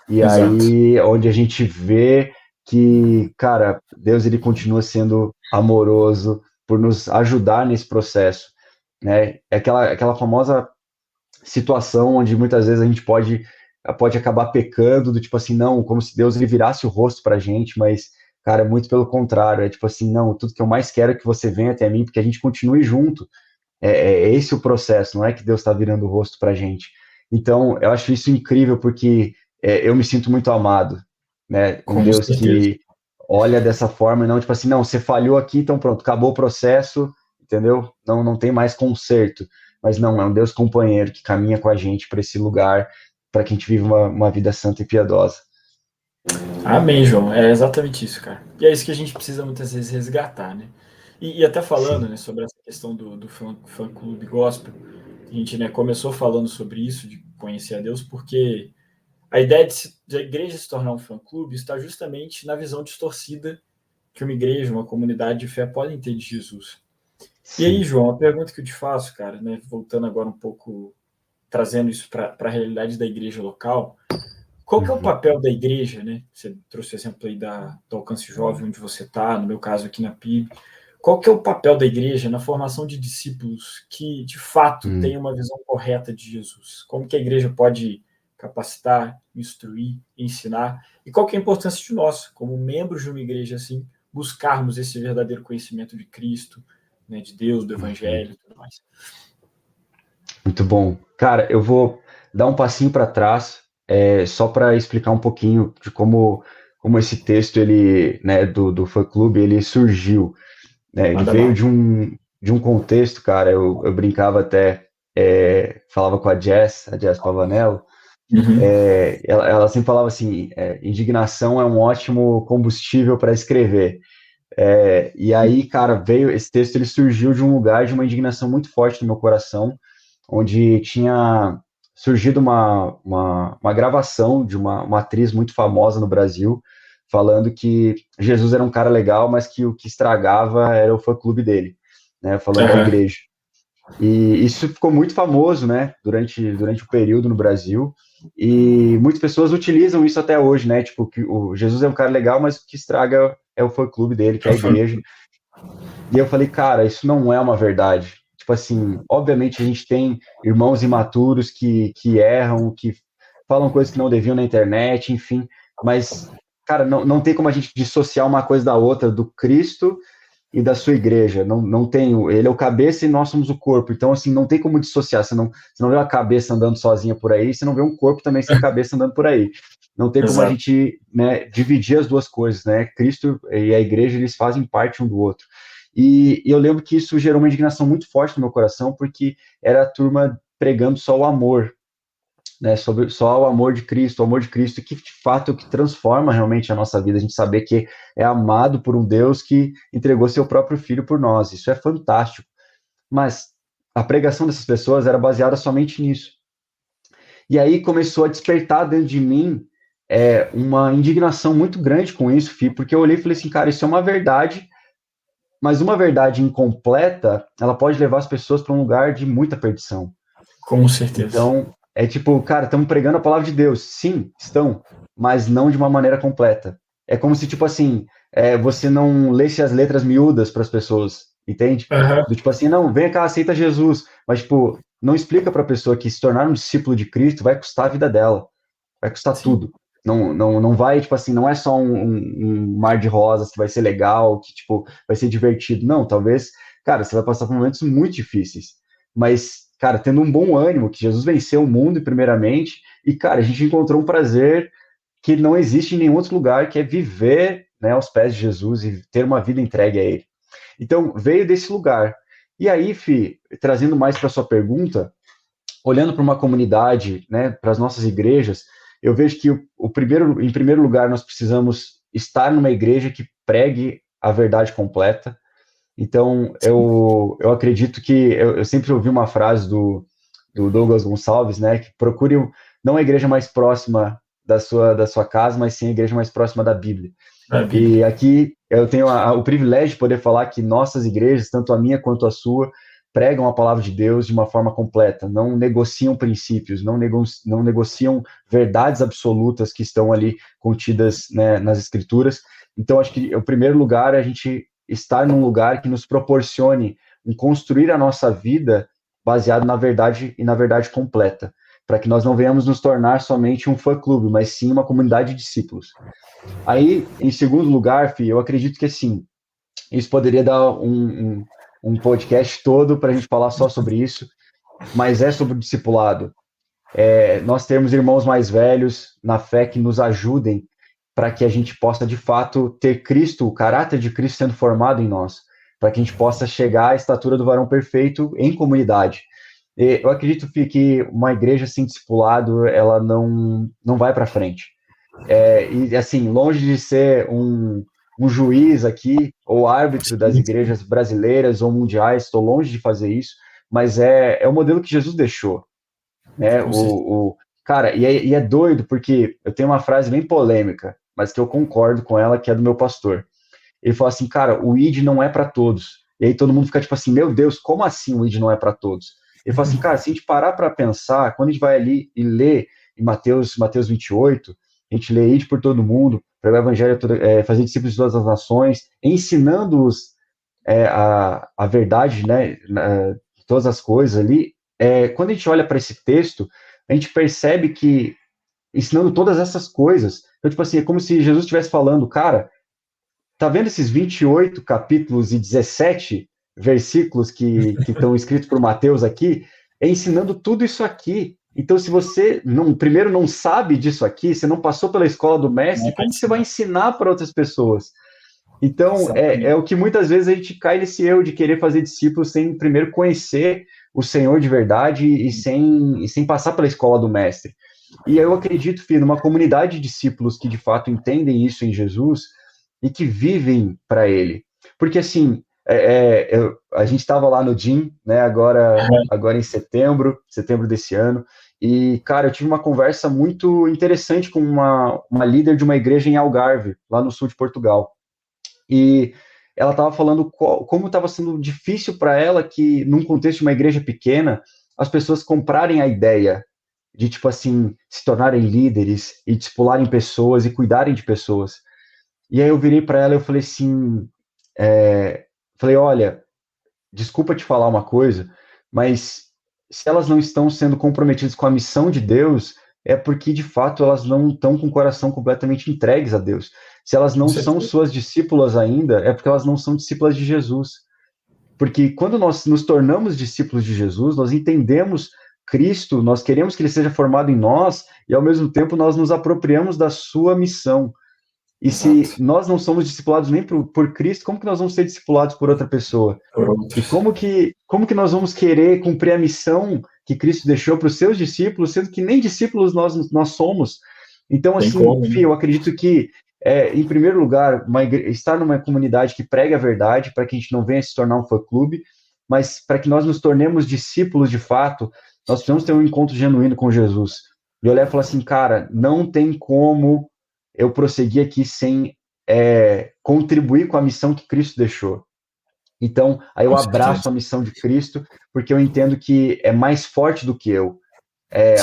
E Exato. aí, onde a gente vê que, cara, Deus ele continua sendo amoroso por nos ajudar nesse processo, né? É aquela famosa situação onde muitas vezes a gente pode acabar pecando, do tipo assim, não, como se Deus ele virasse o rosto pra gente, mas, cara, é muito pelo contrário, é tipo assim, não, tudo que eu mais quero é que você venha até mim, porque a gente continue junto. É esse o processo, não é que Deus está virando o rosto para a gente. Então, eu acho isso incrível, porque eu me sinto muito amado, né? Um Com Deus certeza. que olha dessa forma e não, tipo assim, não, você falhou aqui, então pronto, acabou o processo, entendeu? Não tem mais conserto. Mas não, é um Deus companheiro que caminha com a gente para esse lugar, para que a gente viva uma vida santa e piedosa. Amém, João. É exatamente isso, cara. E é isso que a gente precisa muitas vezes resgatar, né? E até falando, né, sobre essa questão do fã-clube gospel, a gente, né, começou falando sobre isso, de conhecer a Deus, porque a ideia de a igreja se tornar um fã-clube está justamente na visão distorcida que uma igreja, uma comunidade de fé podem ter de Jesus. E aí, Sim. João, a pergunta que eu te faço, cara, né, voltando agora um pouco, trazendo isso para a realidade da igreja local, qual que é o papel da igreja, né? Você trouxe o exemplo aí do Alcance Jovem, onde você está, no meu caso aqui na PIB. Qual que é o papel da igreja na formação de discípulos que, de fato, têm uma visão correta de Jesus? Como que a igreja pode capacitar, instruir, ensinar? E qual que é a importância de nós, como membros de uma igreja assim, buscarmos esse verdadeiro conhecimento de Cristo, né, de Deus, do Evangelho e tudo mais? Muito bom. Cara, eu vou dar um passinho para trás, só para explicar um pouquinho de como esse texto ele, né, do fã-clube ele surgiu. Né? Ele Manda veio lá. de um contexto, cara. Eu brincava até, falava com a Jess Pavanello. Ela sempre falava assim: indignação é um ótimo combustível para escrever. E aí, cara, veio esse texto, ele surgiu de um lugar de uma indignação muito forte no meu coração, onde tinha surgido uma gravação de uma atriz muito famosa no Brasil, falando que Jesus era um cara legal, mas que o que estragava era o fã-clube dele, né, falando da igreja. E isso ficou muito famoso, né, durante o período no Brasil, e muitas pessoas utilizam isso até hoje, né, tipo, que o Jesus é um cara legal, mas o que estraga é o fã-clube dele, que é a igreja. E eu falei, cara, isso não é uma verdade. Tipo assim, obviamente a gente tem irmãos imaturos que erram, que falam coisas que não deviam na internet, enfim, mas, cara, não tem como a gente dissociar uma coisa da outra, do Cristo e da sua igreja. Não tem, ele é o cabeça e nós somos o corpo. Então, assim, não tem como dissociar. Você não vê uma cabeça andando sozinha por aí, você não vê um corpo também sem cabeça andando por aí. Não tem como a gente, né, dividir as duas coisas, né? Cristo e a igreja, eles fazem parte um do outro. E eu lembro que isso gerou uma indignação muito forte no meu coração, porque era a turma pregando só o amor, né, sobre só o amor de Cristo, que de fato é o que transforma realmente a nossa vida, a gente saber que é amado por um Deus que entregou seu próprio filho por nós. Isso é fantástico. Mas a pregação dessas pessoas era baseada somente nisso. E aí começou a despertar dentro de mim uma indignação muito grande com isso, Fih, porque eu olhei e falei assim, cara, isso é uma verdade, mas uma verdade incompleta, ela pode levar as pessoas para um lugar de muita perdição. Com certeza. Então, é tipo, cara, estamos pregando a palavra de Deus. Sim, estão. mas não de uma maneira completa. É como se, tipo assim, você não lesse as letras miúdas para as pessoas, entende? Aham. Do tipo assim, não, vem cá, aceita Jesus, mas, tipo, não explica para a pessoa que se tornar um discípulo de Cristo vai custar a vida dela, vai custar Sim. tudo. Não vai, tipo assim, não é só um mar de rosas que vai ser legal, que, tipo, vai ser divertido. Não, talvez, cara, você vai passar por momentos muito difíceis. Mas, cara, tendo um bom ânimo, que Jesus venceu o mundo, primeiramente, e, cara, a gente encontrou um prazer que não existe em nenhum outro lugar, que é viver, né, aos pés de Jesus e ter uma vida entregue a Ele. Então, veio desse lugar. E aí, Fi, trazendo mais para sua pergunta, olhando para uma comunidade, né, para as nossas igrejas, eu vejo que em primeiro lugar, nós precisamos estar numa igreja que pregue a verdade completa. Então, eu acredito que eu sempre ouvi uma frase do Douglas Gonçalves, né, que procure não a igreja mais próxima da sua casa, mas sim a igreja mais próxima da Bíblia. A E Bíblia. aqui eu tenho o privilégio de poder falar que nossas igrejas, tanto a minha quanto a sua, pregam a palavra de Deus de uma forma completa, não negociam princípios, não negociam verdades absolutas que estão ali contidas, né, nas Escrituras. Então, acho que o primeiro lugar é a gente estar num lugar que nos proporcione construir a nossa vida baseado na verdade e na verdade completa, para que nós não venhamos nos tornar somente um fã-clube, mas sim uma comunidade de discípulos. Aí, em segundo lugar, Fih, eu acredito que assim, isso poderia dar um podcast todo para a gente falar só sobre isso, mas é sobre o discipulado. Nós temos irmãos mais velhos na fé que nos ajudem para que a gente possa, de fato, ter Cristo, o caráter de Cristo sendo formado em nós, para que a gente possa chegar à estatura do varão perfeito em comunidade. Eu acredito, Fih, que uma igreja sem discipulado, ela não vai para frente. E assim, longe de ser um juiz aqui, ou árbitro das igrejas brasileiras ou mundiais, estou longe de fazer isso, mas é o modelo que Jesus deixou, né? Com certeza. Cara, e é doido, porque eu tenho uma frase bem polêmica, mas que eu concordo com ela, que é do meu pastor. Ele fala assim, cara, o ID não é para todos. E aí todo mundo fica tipo assim, meu Deus, como assim o ID não é para todos? Ele fala assim, cara, se a gente parar para pensar, quando a gente vai ali e lê em Mateus 28, a gente lê ID por todo mundo, para o evangelho fazer discípulos de todas as nações, ensinando-os a verdade, né, de todas as coisas ali. Quando a gente olha para esse texto, a gente percebe que ensinando todas essas coisas, então, tipo assim, é como se Jesus estivesse falando, cara, tá vendo esses 28 capítulos e 17 versículos que estão escritos por Mateus aqui? É ensinando tudo isso aqui. Então, se você primeiro não sabe disso aqui, você não passou pela escola do mestre, como que você vai ensinar para outras pessoas? Então, é o que muitas vezes a gente cai nesse erro de querer fazer discípulos sem primeiro conhecer o Senhor de verdade e sem passar pela escola do mestre. E eu acredito, filho, numa comunidade de discípulos que de fato entendem isso em Jesus e que vivem para Ele. Porque assim, a gente estava lá no Jim, né, agora em setembro desse ano, e, cara, eu tive uma conversa muito interessante com uma líder de uma igreja em Algarve, lá no sul de Portugal. E ela estava falando como estava sendo difícil para ela que, num contexto de uma igreja pequena, as pessoas comprarem a ideia de, tipo assim, se tornarem líderes e discipularem pessoas e cuidarem de pessoas. E aí eu virei para ela e eu falei assim, olha, desculpa te falar uma coisa, mas se elas não estão sendo comprometidas com a missão de Deus, é porque de fato elas não estão com o coração completamente entregues a Deus. Se elas Com não são certeza. suas discípulas ainda, é porque elas não são discípulas de Jesus. Porque quando nós nos tornamos discípulos de Jesus, nós entendemos Cristo, nós queremos que ele seja formado em nós e ao mesmo tempo nós nos apropriamos da sua missão. E se Exato. nós não somos discipulados nem por Cristo, como que nós vamos ser discipulados por outra pessoa? Por E outros. como que nós vamos querer cumprir a missão que Cristo deixou para os seus discípulos, sendo que nem discípulos nós somos? Então, Tem assim, como, né? eu acredito que, em primeiro lugar, estar numa comunidade que prega a verdade, para que a gente não venha se tornar um fã-clube, mas para que nós nos tornemos discípulos de fato, nós precisamos ter um encontro genuíno com Jesus. E olhar e falar assim, cara, não tem como eu prosseguir aqui sem contribuir com a missão que Cristo deixou. Então, aí eu Com abraço certeza. a missão de Cristo, porque eu entendo que é mais forte do que eu.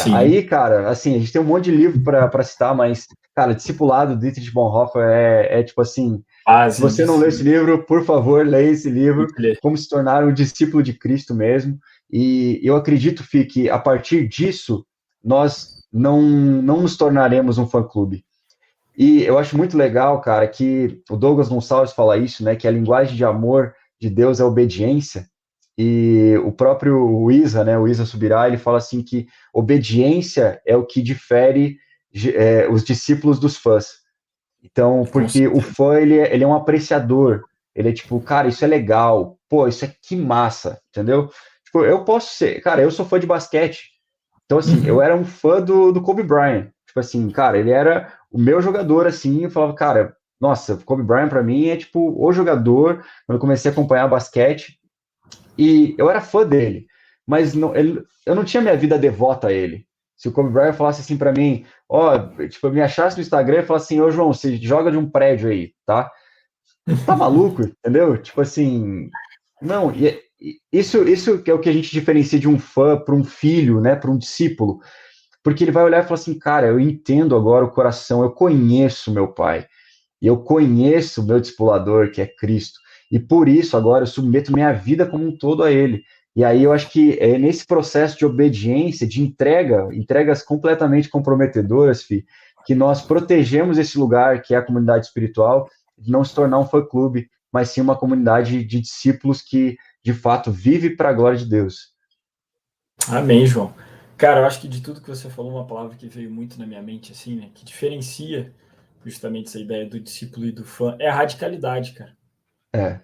Sim. Aí, cara, assim, a gente tem um monte de livro para citar, mas, Cara, Discipulado, do Dietrich Bonhoeffer é tipo assim, se Base você não leu esse livro, por favor, leia esse livro, de Como se tornar um discípulo de Cristo mesmo. E eu acredito, Fih, que a partir disso, nós não nos tornaremos um fã-clube. E eu acho muito legal, cara, que o Douglas Gonçalves fala isso, né, que a linguagem de amor de Deus é obediência. E o próprio Isa, né, o Isa Subirá, ele fala assim que obediência é o que difere os discípulos dos fãs. Então, com porque o certeza. fã, ele é um apreciador. Ele é tipo, cara, isso é legal. Pô, isso é que massa, entendeu? Tipo, eu posso ser... Cara, eu sou fã de basquete. Então, assim, eu Uhum. era um fã do Kobe Bryant. Tipo assim, cara, ele era o meu jogador, assim. Eu falava, cara, nossa, Kobe Bryant pra mim é tipo o jogador. Quando eu comecei a acompanhar basquete, e eu era fã dele, mas eu não tinha minha vida devota a ele. Se o Kobe Bryant falasse assim pra mim, ó, tipo, eu me achasse no Instagram e falasse assim, ô João, você joga de um prédio aí, tá? Tá maluco, entendeu? Tipo assim, não, isso que é o que a gente diferencia de um fã para um filho, né, para um discípulo, porque ele vai olhar e falar assim, cara, eu entendo agora o coração, eu conheço meu pai, e eu conheço o meu discipulador, que é Cristo. E por isso agora eu submeto minha vida como um todo a Ele. E aí eu acho que é nesse processo de obediência, de entregas completamente comprometedoras, Fih, que nós protegemos esse lugar que é a comunidade espiritual, de não se tornar um fã-clube, mas sim uma comunidade de discípulos que, de fato, vive para a glória de Deus. Amém, João. Cara, eu acho que de tudo que você falou, uma palavra que veio muito na minha mente, assim, né, que diferencia justamente essa ideia do discípulo e do fã, é a radicalidade, cara. É,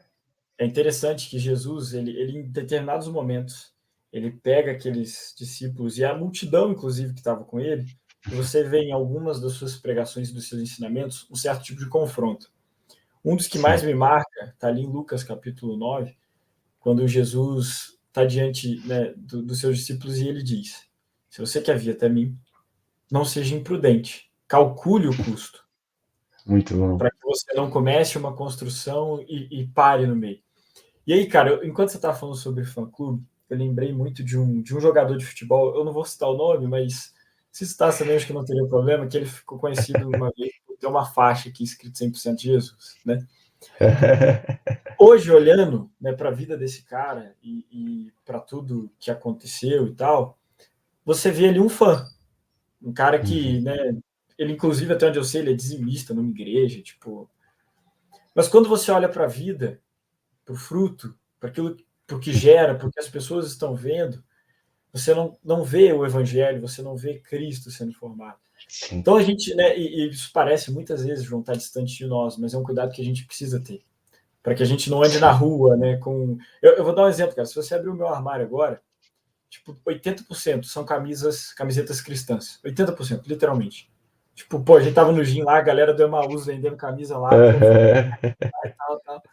É interessante que Jesus, ele em determinados momentos, ele pega aqueles discípulos e a multidão, inclusive, que estava com ele, e você vê em algumas das suas pregações e dos seus ensinamentos um certo tipo de confronto. Um dos que mais sim. me marca está ali em Lucas capítulo 9, quando Jesus está diante, né, dos seus discípulos e ele diz: se você quer vir até mim, não seja imprudente, calcule o custo, Muito bom. para que você não comece uma construção e pare no meio. E aí, cara, enquanto você estava falando sobre fã-clube, eu lembrei muito de um jogador de futebol, eu não vou citar o nome, mas se citasse também acho que não teria problema, que ele ficou conhecido uma vez por ter uma faixa aqui escrito 100% Jesus, né? Hoje, olhando, né, para a vida desse cara e para tudo que aconteceu e tal, você vê ali um fã, um cara que, Uhum. né, ele inclusive, até onde eu sei, ele é dizimista numa igreja, tipo... Mas quando você olha para a vida, para o fruto, para aquilo, para o que gera, para o que as pessoas estão vendo, você não vê o evangelho, você não vê Cristo sendo formado. Sim. Então a gente, né, e isso parece muitas vezes, João, estar distante de nós, mas é um cuidado que a gente precisa ter, para que a gente não ande na Sim. rua, né, com... Eu vou dar um exemplo, cara, se você abrir o meu armário agora, tipo, 80% são camisetas cristãs, 80%, literalmente. Tipo, pô, a gente tava no gym lá, a galera do Emaús vendendo camisa lá, e tal, tal.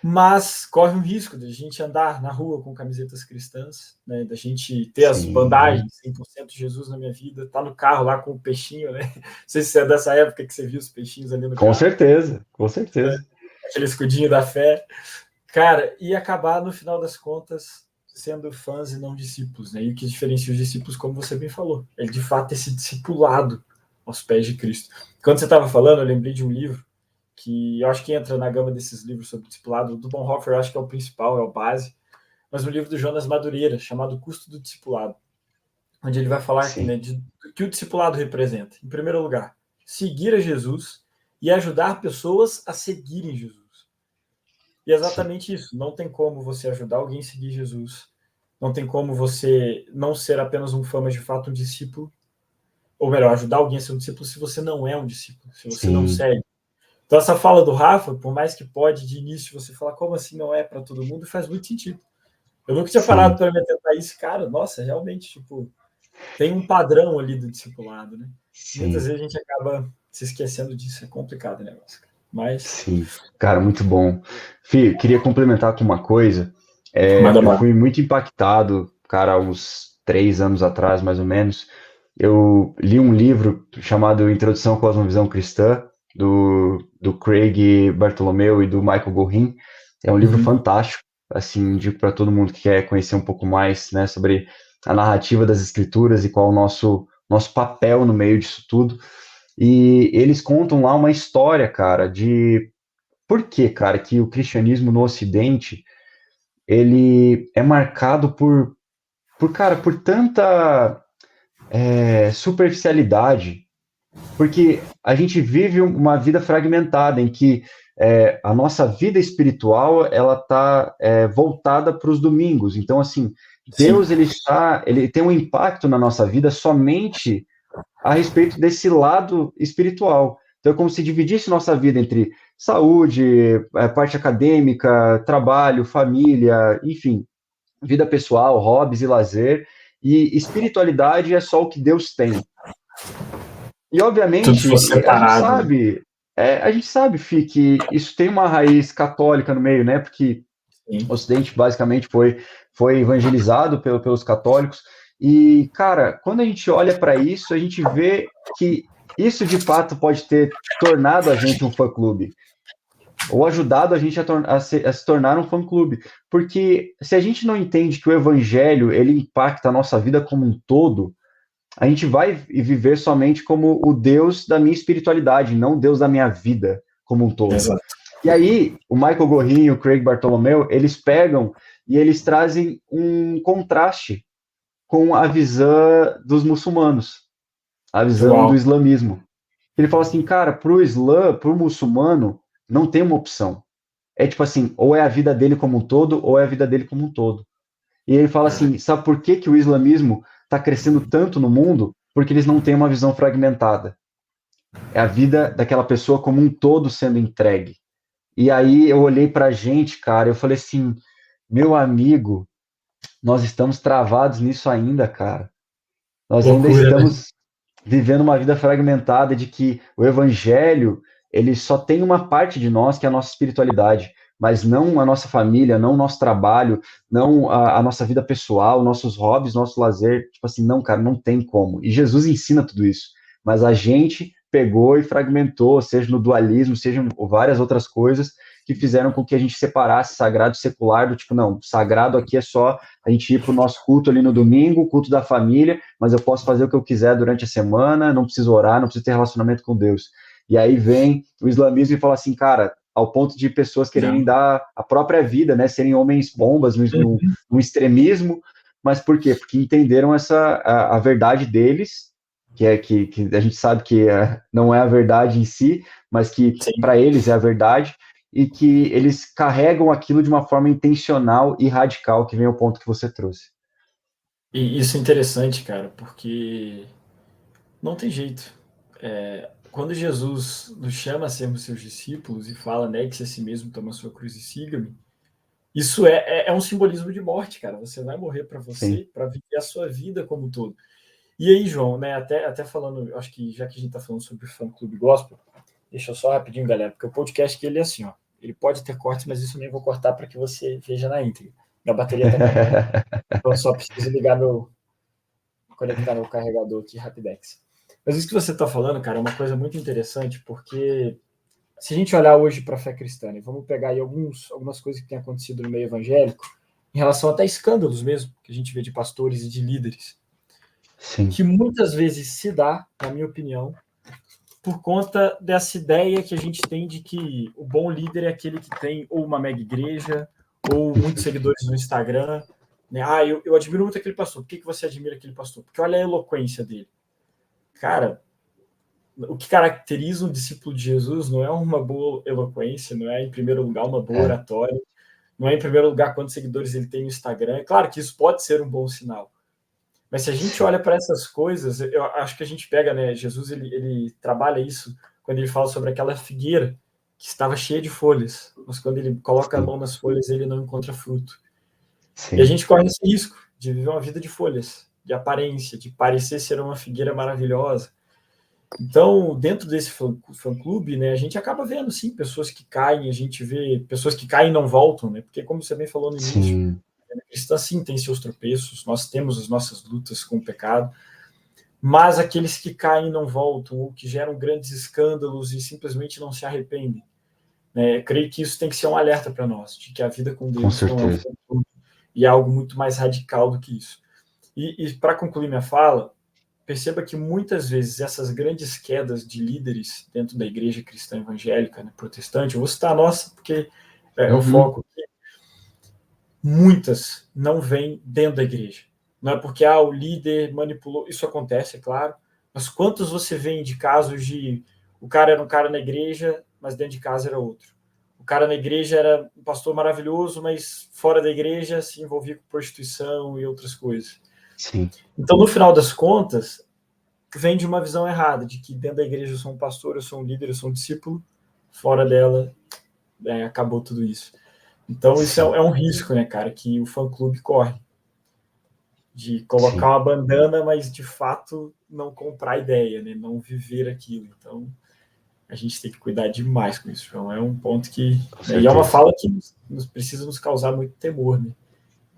Mas corre um risco de a gente andar na rua com camisetas cristãs, né, da gente ter as Sim. bandagens 100% Jesus na minha vida, tá no carro lá com o peixinho, né? Não sei se é dessa época que você viu os peixinhos ali no Com carro, certeza, com né? certeza. Aquele escudinho da fé. Cara, e acabar, no final das contas, sendo fãs e não discípulos, né? E o que diferencia os discípulos, como você bem falou, é de fato esse discipulado aos pés de Cristo. Quando você estava falando, eu lembrei de um livro que eu acho que entra na gama desses livros sobre discipulado. O do Bonhoeffer eu acho que é o principal, é o base, mas um livro do Jonas Madureira, chamado O Custo do Discipulado, onde ele vai falar, né, Sim, do que o discipulado representa. Em primeiro lugar, seguir a Jesus e ajudar pessoas a seguirem Jesus. E é sim, exatamente isso. Não tem como você ajudar alguém a seguir Jesus. Não tem como você não ser apenas um fã, mas de fato um discípulo. Ou melhor, ajudar alguém a ser um discípulo se você não é um discípulo, se você não sim, segue. Então, essa fala do Rafa, por mais que pode, de início, você falar como assim não é para todo mundo, faz muito sentido. Eu nunca tinha parado sim, para me atentar a isso, cara. Nossa, realmente, tipo, tem um padrão ali do discipulado, né? Muitas sim, vezes a gente acaba se esquecendo disso. É complicado o negócio. Mas, sim. Cara, muito bom. Fih, queria complementar com uma coisa. manda Eu mal. fui muito impactado, cara, há uns 3 anos atrás, mais ou menos. Eu li um livro chamado Introdução à Cosmovisão Cristã, do Craig Bartolomeu e do Michael Gorin. É um livro Uhum. fantástico, assim, indico para todo mundo que quer conhecer um pouco mais, né, sobre a narrativa das Escrituras e qual o nosso papel no meio disso tudo. e eles contam lá uma história, cara, de por que, cara, que o cristianismo no Ocidente, ele é marcado cara, por tanta superficialidade, porque a gente vive uma vida fragmentada em que a nossa vida espiritual ela está voltada para os domingos. Então, assim, Sim. Deus ele tem um impacto na nossa vida somente a respeito desse lado espiritual. Então, é como se dividisse nossa vida entre saúde, parte acadêmica, trabalho, família, enfim, vida pessoal, hobbies e lazer, e espiritualidade é só o que Deus tem. E, Tudo obviamente, foi separado, né? a gente sabe, Fih, que isso tem uma raiz católica no meio, né? Porque Sim. o Ocidente basicamente foi evangelizado pelos católicos. E, cara, quando a gente olha para isso, a gente vê que isso de fato pode ter tornado a gente um fã-clube, ou ajudado a gente a se tornar um fã-clube. Porque se a gente não entende que o evangelho ele impacta a nossa vida como um todo, a gente vai viver somente como o Deus da minha espiritualidade, não o Deus da minha vida como um todo. Exato. E aí, o Michael Gorin e o Craig Bartholomew, eles pegam e eles trazem um contraste com a visão dos muçulmanos, a visão do Uau. islamismo. Ele fala assim, cara, para o Islã, para o muçulmano, não tem uma opção. É tipo assim, ou é a vida dele como um todo, ou é a vida dele como um todo. E ele fala assim, sabe por que, que o islamismo está crescendo tanto no mundo? Porque eles não têm uma visão fragmentada. É a vida daquela pessoa como um todo sendo entregue. E aí eu olhei para a gente, cara, eu falei assim, meu amigo, nós estamos travados nisso ainda, cara. Nós ainda Loucura, né? estamos vivendo uma vida fragmentada de que o evangelho, ele só tem uma parte de nós, que é a nossa espiritualidade, mas não a nossa família, não o nosso trabalho, não a nossa vida pessoal, nossos hobbies, nosso lazer. Tipo assim, não, cara, não tem como. E Jesus ensina tudo isso. Mas a gente pegou e fragmentou, seja no dualismo, seja em várias outras coisas que fizeram com que a gente separasse sagrado e secular do tipo, não, sagrado aqui é só a gente ir para o nosso culto ali no domingo, culto da família, mas eu posso fazer o que eu quiser durante a semana, não preciso orar, não preciso ter relacionamento com Deus. E aí vem o islamismo e fala assim, cara, ao ponto de pessoas quererem dar a própria vida, né, serem homens bombas no extremismo, mas por quê? Porque entenderam a verdade deles, que a gente sabe que não é a verdade em si, mas que Sim. para eles é a verdade, e que eles carregam aquilo de uma forma intencional e radical, que vem ao ponto que você trouxe. E isso é interessante, cara, porque não tem jeito. Quando Jesus nos chama a sermos seus discípulos e fala, negue-se a si mesmo, toma a sua cruz e siga-me, isso é um simbolismo de morte, cara. Você vai morrer para Sim. você, para viver a sua vida como um todo. E aí, João, né, até falando, acho que já que a gente está falando sobre o fã-clube gospel, deixa eu só rapidinho, galera, porque o podcast aqui, ele é assim, ó, ele pode ter cortes, mas isso eu nem vou cortar para que você veja na íntegra. Minha bateria está acabando, então eu só preciso conectar meu carregador aqui, Rapidex. Mas isso que você está falando, cara, é uma coisa muito interessante, porque se a gente olhar hoje para a fé cristã, e vamos pegar aí algumas coisas que têm acontecido no meio evangélico, em relação até a escândalos mesmo, que a gente vê de pastores e de líderes, Sim. que muitas vezes se dá, na minha opinião, por conta dessa ideia que a gente tem de que o bom líder é aquele que tem ou uma mega igreja, ou muitos seguidores no Instagram. Né? Eu admiro muito aquele pastor. Por que você admira aquele pastor? Porque olha a eloquência dele. Cara, o que caracteriza um discípulo de Jesus não é uma boa eloquência, não é, em primeiro lugar, uma boa oratória, não é, em primeiro lugar, quantos seguidores ele tem no Instagram. É claro que isso pode ser um bom sinal. Mas se a gente olha para essas coisas, eu acho que a gente pega, né? Jesus ele trabalha isso quando ele fala sobre aquela figueira que estava cheia de folhas, mas quando ele coloca a mão nas folhas, ele não encontra fruto. E a Sim. gente corre esse risco de viver uma vida de folhas, de aparência, de parecer ser uma figueira maravilhosa. Então, dentro desse fã-clube, né, a gente acaba vendo, sim, pessoas que caem, a gente vê pessoas que caem e não voltam, né? Porque, como você bem falou no início, Sim. a cristã sim tem seus tropeços, nós temos as nossas lutas com o pecado, mas aqueles que caem e não voltam, ou que geram grandes escândalos e simplesmente não se arrependem, né, creio que isso tem que ser um alerta para nós, de que a vida com Com Deus não é um certeza. futuro, e é algo muito mais radical do que isso. E para concluir minha fala, perceba que muitas vezes essas grandes quedas de líderes dentro da igreja cristã evangélica, né, protestante, eu vou citar a nossa porque é o foco aqui, muitas não vêm dentro da igreja. Não é porque o líder manipulou, isso acontece, é claro, mas quantos você vê de casos de o cara era um cara na igreja, mas dentro de casa era outro. O cara na igreja era um pastor maravilhoso, mas fora da igreja se envolvia com prostituição e outras coisas. Sim. Então, no final das contas, vem de uma visão errada, de que dentro da igreja eu sou um pastor, eu sou um líder, eu sou um discípulo, fora dela acabou tudo isso. Então, isso é um risco, né, cara, que o fã-clube corre. De colocar uma bandana, mas de fato não comprar a ideia, né, não viver aquilo. Então, a gente tem que cuidar demais com isso, João. É um ponto que... e é uma fala que precisa nos causar muito temor, né?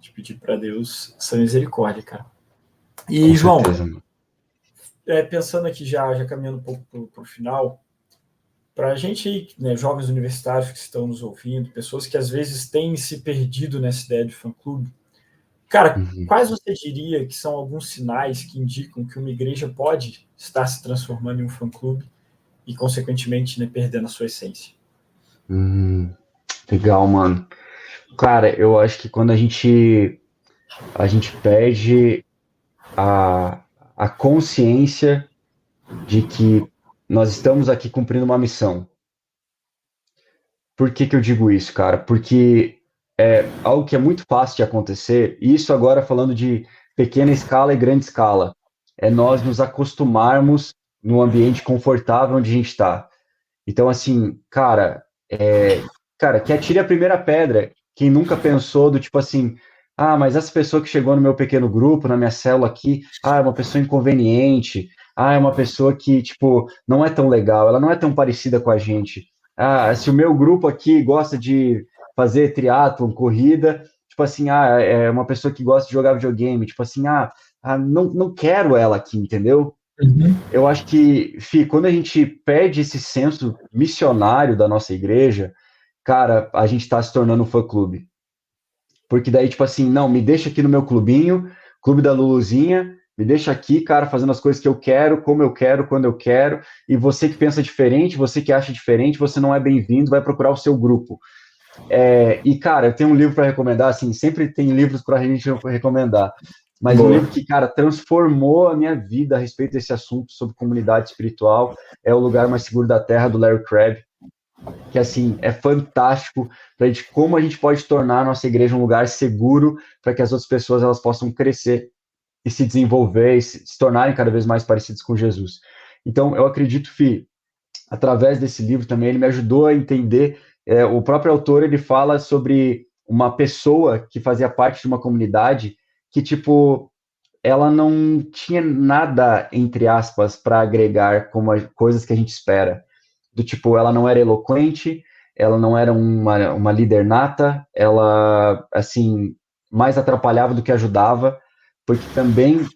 De pedir para Deus essa misericórdia, cara. E, com João, certeza, pensando aqui já caminhando um pouco para o final, para a gente, né, jovens universitários que estão nos ouvindo, pessoas que às vezes têm se perdido nessa ideia de fã-clube, cara, quais você diria que são alguns sinais que indicam que uma igreja pode estar se transformando em um fã-clube e, consequentemente, né, perdendo a sua essência? Legal, mano. Cara, eu acho que quando a gente perde a consciência de que nós estamos aqui cumprindo uma missão. Por que eu digo isso, cara? Porque é algo que é muito fácil de acontecer, e isso agora falando de pequena escala e grande escala, é nós nos acostumarmos no ambiente confortável onde a gente está. Então, assim, cara, que atire a primeira pedra. Quem nunca pensou do tipo assim, mas essa pessoa que chegou no meu pequeno grupo, na minha célula aqui, é uma pessoa inconveniente, é uma pessoa que, tipo, não é tão legal, ela não é tão parecida com a gente. Se o meu grupo aqui gosta de fazer triatlon, corrida, tipo assim, é uma pessoa que gosta de jogar videogame, tipo assim, não quero ela aqui, entendeu? Eu acho que, quando a gente perde esse senso missionário da nossa igreja, cara, a gente está se tornando um fã-clube. Porque daí, tipo assim, não, me deixa aqui no meu clubinho, clube da Luluzinha, me deixa aqui, cara, fazendo as coisas que eu quero, como eu quero, quando eu quero, e você que pensa diferente, você que acha diferente, você não é bem-vindo, vai procurar o seu grupo. E, cara, eu tenho um livro para recomendar, assim, sempre tem livros para a gente recomendar, mas um livro que, cara, transformou a minha vida a respeito desse assunto sobre comunidade espiritual é O Lugar Mais Seguro da Terra, do Larry Crabb, que, assim, é fantástico para a gente, como a gente pode tornar a nossa igreja um lugar seguro para que as outras pessoas elas possam crescer e se desenvolver e se tornarem cada vez mais parecidos com Jesus. Então, eu acredito, através desse livro também, ele me ajudou a entender, o próprio autor, ele fala sobre uma pessoa que fazia parte de uma comunidade que, tipo, ela não tinha nada, entre aspas, para agregar como coisas que a gente espera. Do tipo, ela não era eloquente, ela não era uma líder nata, ela, assim, mais atrapalhava do que ajudava, porque também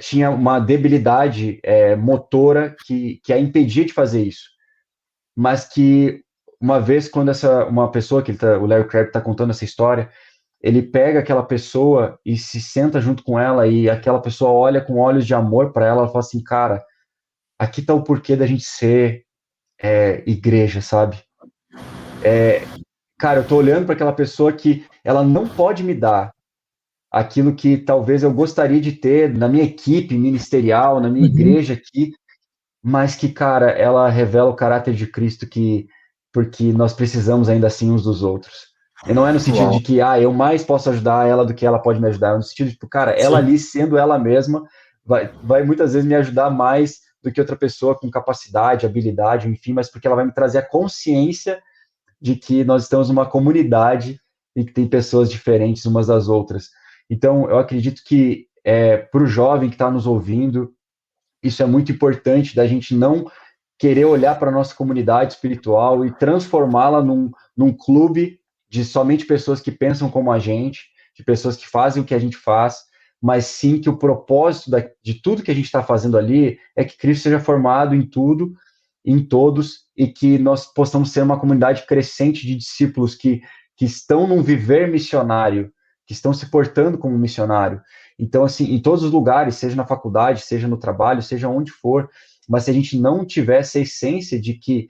tinha uma debilidade motora que a impedia de fazer isso. Mas que, uma vez, quando uma pessoa, o Larry Crabb está contando essa história, ele pega aquela pessoa e se senta junto com ela, e aquela pessoa olha com olhos de amor para ela, ela fala assim, cara, aqui está o porquê da gente ser igreja, sabe? Cara, eu tô olhando para aquela pessoa que ela não pode me dar aquilo que talvez eu gostaria de ter na minha equipe ministerial, na minha igreja aqui, mas que, cara, ela revela o caráter de Cristo, porque nós precisamos ainda assim uns dos outros. E não é no sentido de que, eu mais posso ajudar ela do que ela pode me ajudar, é no sentido de, cara, ela ali sendo ela mesma, vai muitas vezes me ajudar mais do que outra pessoa com capacidade, habilidade, enfim, mas porque ela vai me trazer a consciência de que nós estamos numa comunidade e que tem pessoas diferentes umas das outras. Então, eu acredito que para o jovem que está nos ouvindo, isso é muito importante, da gente não querer olhar para a nossa comunidade espiritual e transformá-la num clube de somente pessoas que pensam como a gente, de pessoas que fazem o que a gente faz, mas sim que o propósito de tudo que a gente está fazendo ali é que Cristo seja formado em tudo, em todos, e que nós possamos ser uma comunidade crescente de discípulos que estão num viver missionário, que estão se portando como missionário. Então, assim, em todos os lugares, seja na faculdade, seja no trabalho, seja onde for, mas se a gente não tiver essa essência de que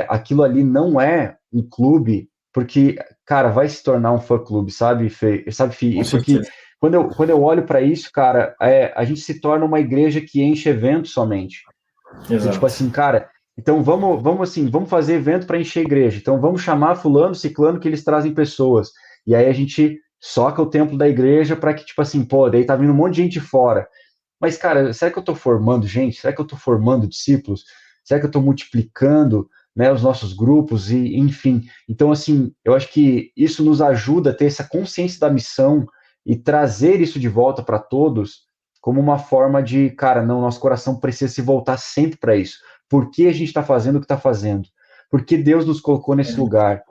aquilo ali não é um clube, porque, cara, vai se tornar um fã-clube, sabe, Fê? Sabe, Fih? Com Porque certeza. quando eu olho para isso, cara, a gente se torna uma igreja que enche eventos somente. Então, tipo Exato. assim, cara, então vamos fazer evento para encher a igreja. Então vamos chamar fulano, ciclano, que eles trazem pessoas. E aí a gente soca o templo da igreja para que, tipo assim, pô, daí tá vindo um monte de gente fora. Mas, cara, será que eu estou formando gente? Será que eu estou formando discípulos? Será que eu estou multiplicando, né, os nossos grupos? E, enfim, então, assim, eu acho que isso nos ajuda a ter essa consciência da missão e trazer isso de volta para todos como uma forma de, cara, não, nosso coração precisa se voltar sempre para isso. Por que a gente está fazendo o que está fazendo? Por que Deus nos colocou nesse lugar?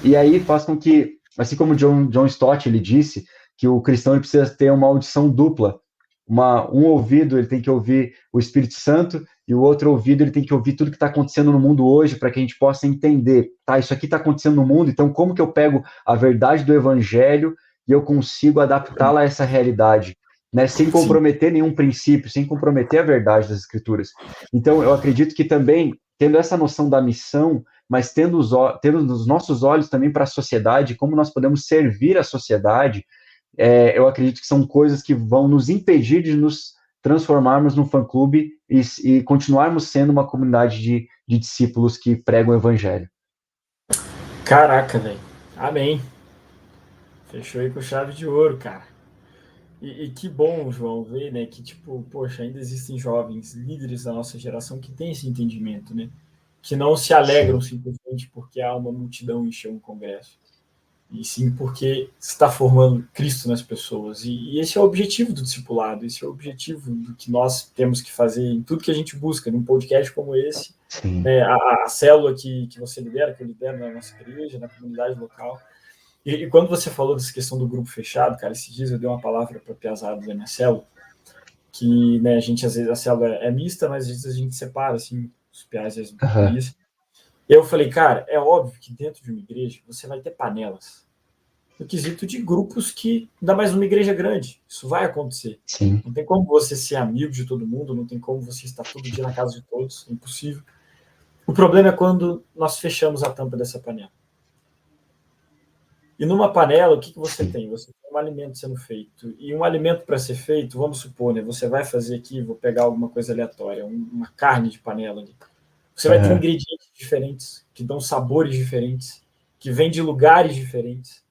E aí faz com que, assim como John Stott ele disse, que o cristão ele precisa ter uma audição dupla. Um ouvido ele tem que ouvir o Espírito Santo e o outro ouvido ele tem que ouvir tudo que está acontecendo no mundo hoje para que a gente possa entender, tá, isso aqui está acontecendo no mundo, então como que eu pego a verdade do Evangelho e eu consigo adaptá-la a essa realidade, né, sem Sim. comprometer nenhum princípio, sem comprometer a verdade das Escrituras. Então eu acredito que também, tendo essa noção da missão, mas tendo os nossos olhos também para a sociedade, como nós podemos servir a sociedade, eu acredito que são coisas que vão nos impedir de nos transformarmos num fã-clube e continuarmos sendo uma comunidade de discípulos que pregam o evangelho. Caraca, velho. Amém. Fechou aí com chave de ouro, cara. E que bom, João, ver, né, que, tipo, poxa, ainda existem jovens líderes da nossa geração que têm esse entendimento, né? Que não se alegram Sim. simplesmente porque há uma multidão encher um congresso. E sim porque está formando Cristo nas pessoas. E esse é o objetivo do discipulado, esse é o objetivo do que nós temos que fazer em tudo que a gente busca, num podcast como esse, Sim. né, a célula que você lidera, que eu lidero na nossa igreja, na comunidade local. E quando você falou dessa questão do grupo fechado, cara, esses dias eu dei uma palavra para a piazada da minha célula, que, né, a gente, às vezes, a célula é mista, mas às vezes a gente separa, assim, os piás e as Uhum. gurias. E eu falei, cara, é óbvio que dentro de uma igreja você vai ter panelas, no quesito de grupos que, ainda mais numa igreja grande, isso vai acontecer. Sim. Não tem como você ser amigo de todo mundo, não tem como você estar todo dia na casa de todos, é impossível. O problema é quando nós fechamos a tampa dessa panela. E numa panela, o que você Sim. tem? Você tem um alimento sendo feito. E um alimento para ser feito, vamos supor, né, você vai fazer aqui, vou pegar alguma coisa aleatória, uma carne de panela ali. Você vai ter Uhum. ingredientes diferentes, que dão sabores diferentes, que vêm de lugares diferentes,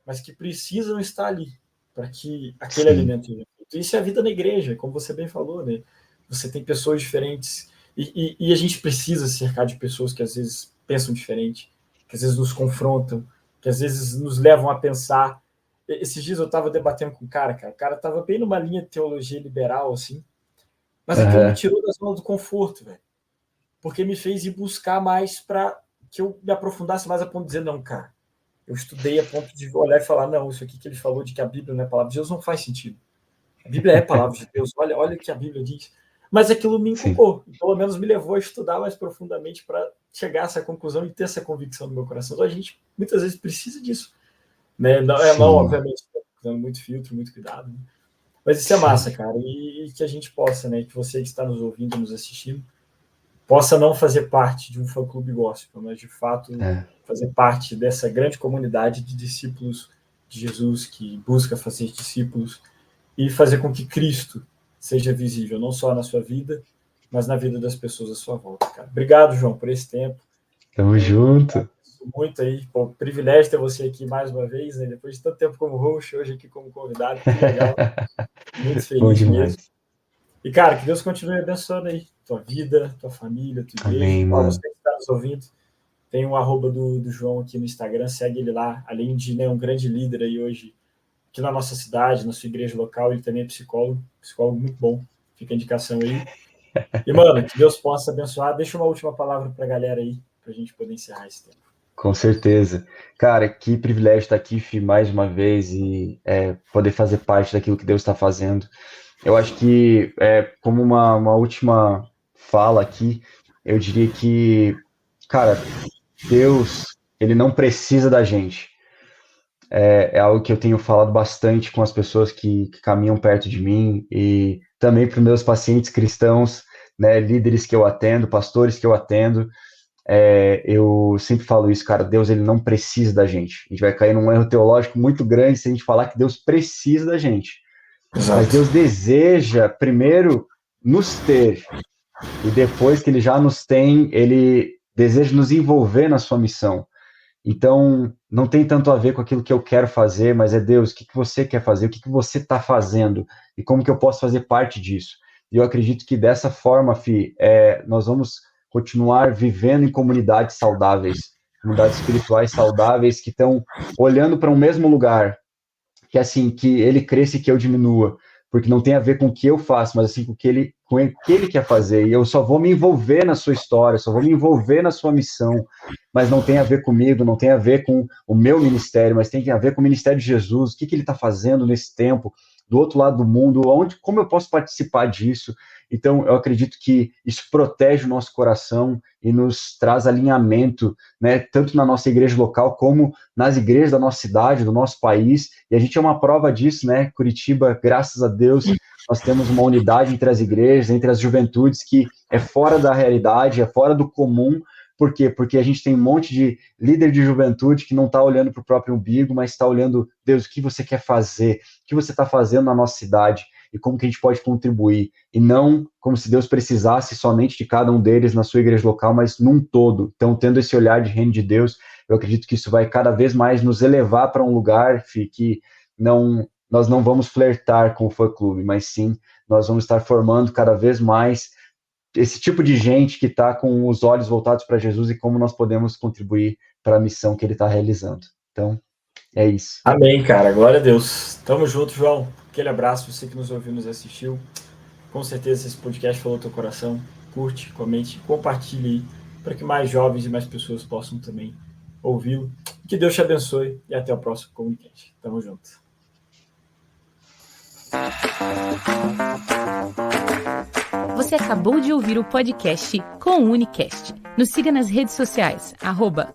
mas que precisam estar ali para que aquele Sim. alimento seja feito. Isso é a vida na igreja, como você bem falou, né? Você tem pessoas diferentes e a gente precisa cercar de pessoas que às vezes pensam diferente, que às vezes nos confrontam, que às vezes nos levam a pensar. Esses dias eu estava debatendo com o cara, o cara estava bem numa linha de teologia liberal, assim, mas aquilo me Uhum. tirou da zona do conforto, velho, porque me fez ir buscar mais para que eu me aprofundasse mais a ponto de dizer, não, cara, eu estudei a ponto de olhar e falar, não, isso aqui que ele falou de que a Bíblia não é palavra de Deus não faz sentido. A Bíblia é palavra de Deus, olha o que a Bíblia diz. Mas aquilo me Sim. inculcou, pelo menos me levou a estudar mais profundamente para chegar a essa conclusão e ter essa convicção no meu coração. Então a gente muitas vezes precisa disso. Né? Não, Sim. obviamente, dando muito filtro, muito cuidado. Né? Mas isso é Sim. massa, cara. E que a gente possa, né? Que você que está nos ouvindo, nos assistindo, possa não fazer parte de um fã-clube gospel, mas de fato É. fazer parte dessa grande comunidade de discípulos de Jesus que busca fazer discípulos e fazer com que Cristo seja visível, não só na sua vida, mas na vida das pessoas à sua volta. Cara. Obrigado, João, por esse tempo. Tamo junto. Muito aí. Pô, privilégio ter você aqui mais uma vez, né? Depois de tanto tempo como host, hoje aqui como convidado. Que legal. Muito Bom feliz mesmo. demais. E, cara, que Deus continue abençoando aí tua vida, tua família, tua igreja. Amém, Ó, você mano. que está nos ouvindo, tem um arroba do João aqui no Instagram, segue ele lá. Além de, né, um grande líder aí hoje aqui na nossa cidade, na sua igreja local, ele também é psicólogo muito bom. Fica a indicação aí. E, mano, que Deus possa abençoar. Deixa uma última palavra para a galera aí, para a gente poder encerrar esse tempo. Com certeza. Cara, que privilégio estar aqui, Fih, mais uma vez e poder fazer parte daquilo que Deus está fazendo. Eu acho que, como uma última fala aqui, eu diria que, cara, Deus, ele não precisa da gente. é algo que eu tenho falado bastante com as pessoas que caminham perto de mim e também para os meus pacientes cristãos, né, líderes que eu atendo, pastores que eu atendo. Eu sempre falo isso, cara, Deus ele não precisa da gente. A gente vai cair num erro teológico muito grande se a gente falar que Deus precisa da gente. Exato. Mas Deus deseja primeiro nos ter, e depois que ele já nos tem, ele deseja nos envolver na sua missão. Então, não tem tanto a ver com aquilo que eu quero fazer, mas é Deus, o que você quer fazer, o que você está fazendo, e como que eu posso fazer parte disso. E eu acredito que dessa forma, Fih, nós vamos continuar vivendo em comunidades saudáveis, comunidades espirituais saudáveis, que estão olhando para um mesmo lugar, que assim, que ele cresça e que eu diminua, porque não tem a ver com o que eu faço, mas assim com o que ele quer fazer, e eu só vou me envolver na sua história, só vou me envolver na sua missão, mas não tem a ver comigo, não tem a ver com o meu ministério, mas tem a ver com o ministério de Jesus, o que ele está fazendo nesse tempo, do outro lado do mundo, como eu posso participar disso. Então, eu acredito que isso protege o nosso coração e nos traz alinhamento, né, tanto na nossa igreja local, como nas igrejas da nossa cidade, do nosso país, e a gente é uma prova disso, né, Curitiba, graças a Deus, nós temos uma unidade entre as igrejas, entre as juventudes, que é fora da realidade, é fora do comum. Por quê? Porque a gente tem um monte de líder de juventude que não está olhando para o próprio umbigo, mas está olhando, Deus, o que você quer fazer? O que você está fazendo na nossa cidade? E como que a gente pode contribuir? E não como se Deus precisasse somente de cada um deles na sua igreja local, mas num todo. Então, tendo esse olhar de reino de Deus, eu acredito que isso vai cada vez mais nos elevar para um lugar, Fih, que nós não vamos flertar com o fã-clube, mas sim, nós vamos estar formando cada vez mais esse tipo de gente que está com os olhos voltados para Jesus e como nós podemos contribuir para a missão que ele está realizando. Então, é isso. Amém, cara. Glória a Deus. Tamo junto, João. Aquele abraço, você que nos ouviu, nos assistiu. Com certeza esse podcast falou teu coração. Curte, comente, compartilhe aí, para que mais jovens e mais pessoas possam também ouvi-lo. Que Deus te abençoe e até o próximo Comunicast. Tamo junto. Você acabou de ouvir o podcast Comunicast. Nos siga nas redes sociais,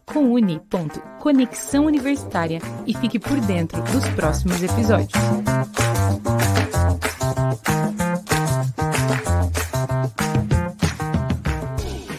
@comuni.conexão universitária e fique por dentro dos próximos episódios.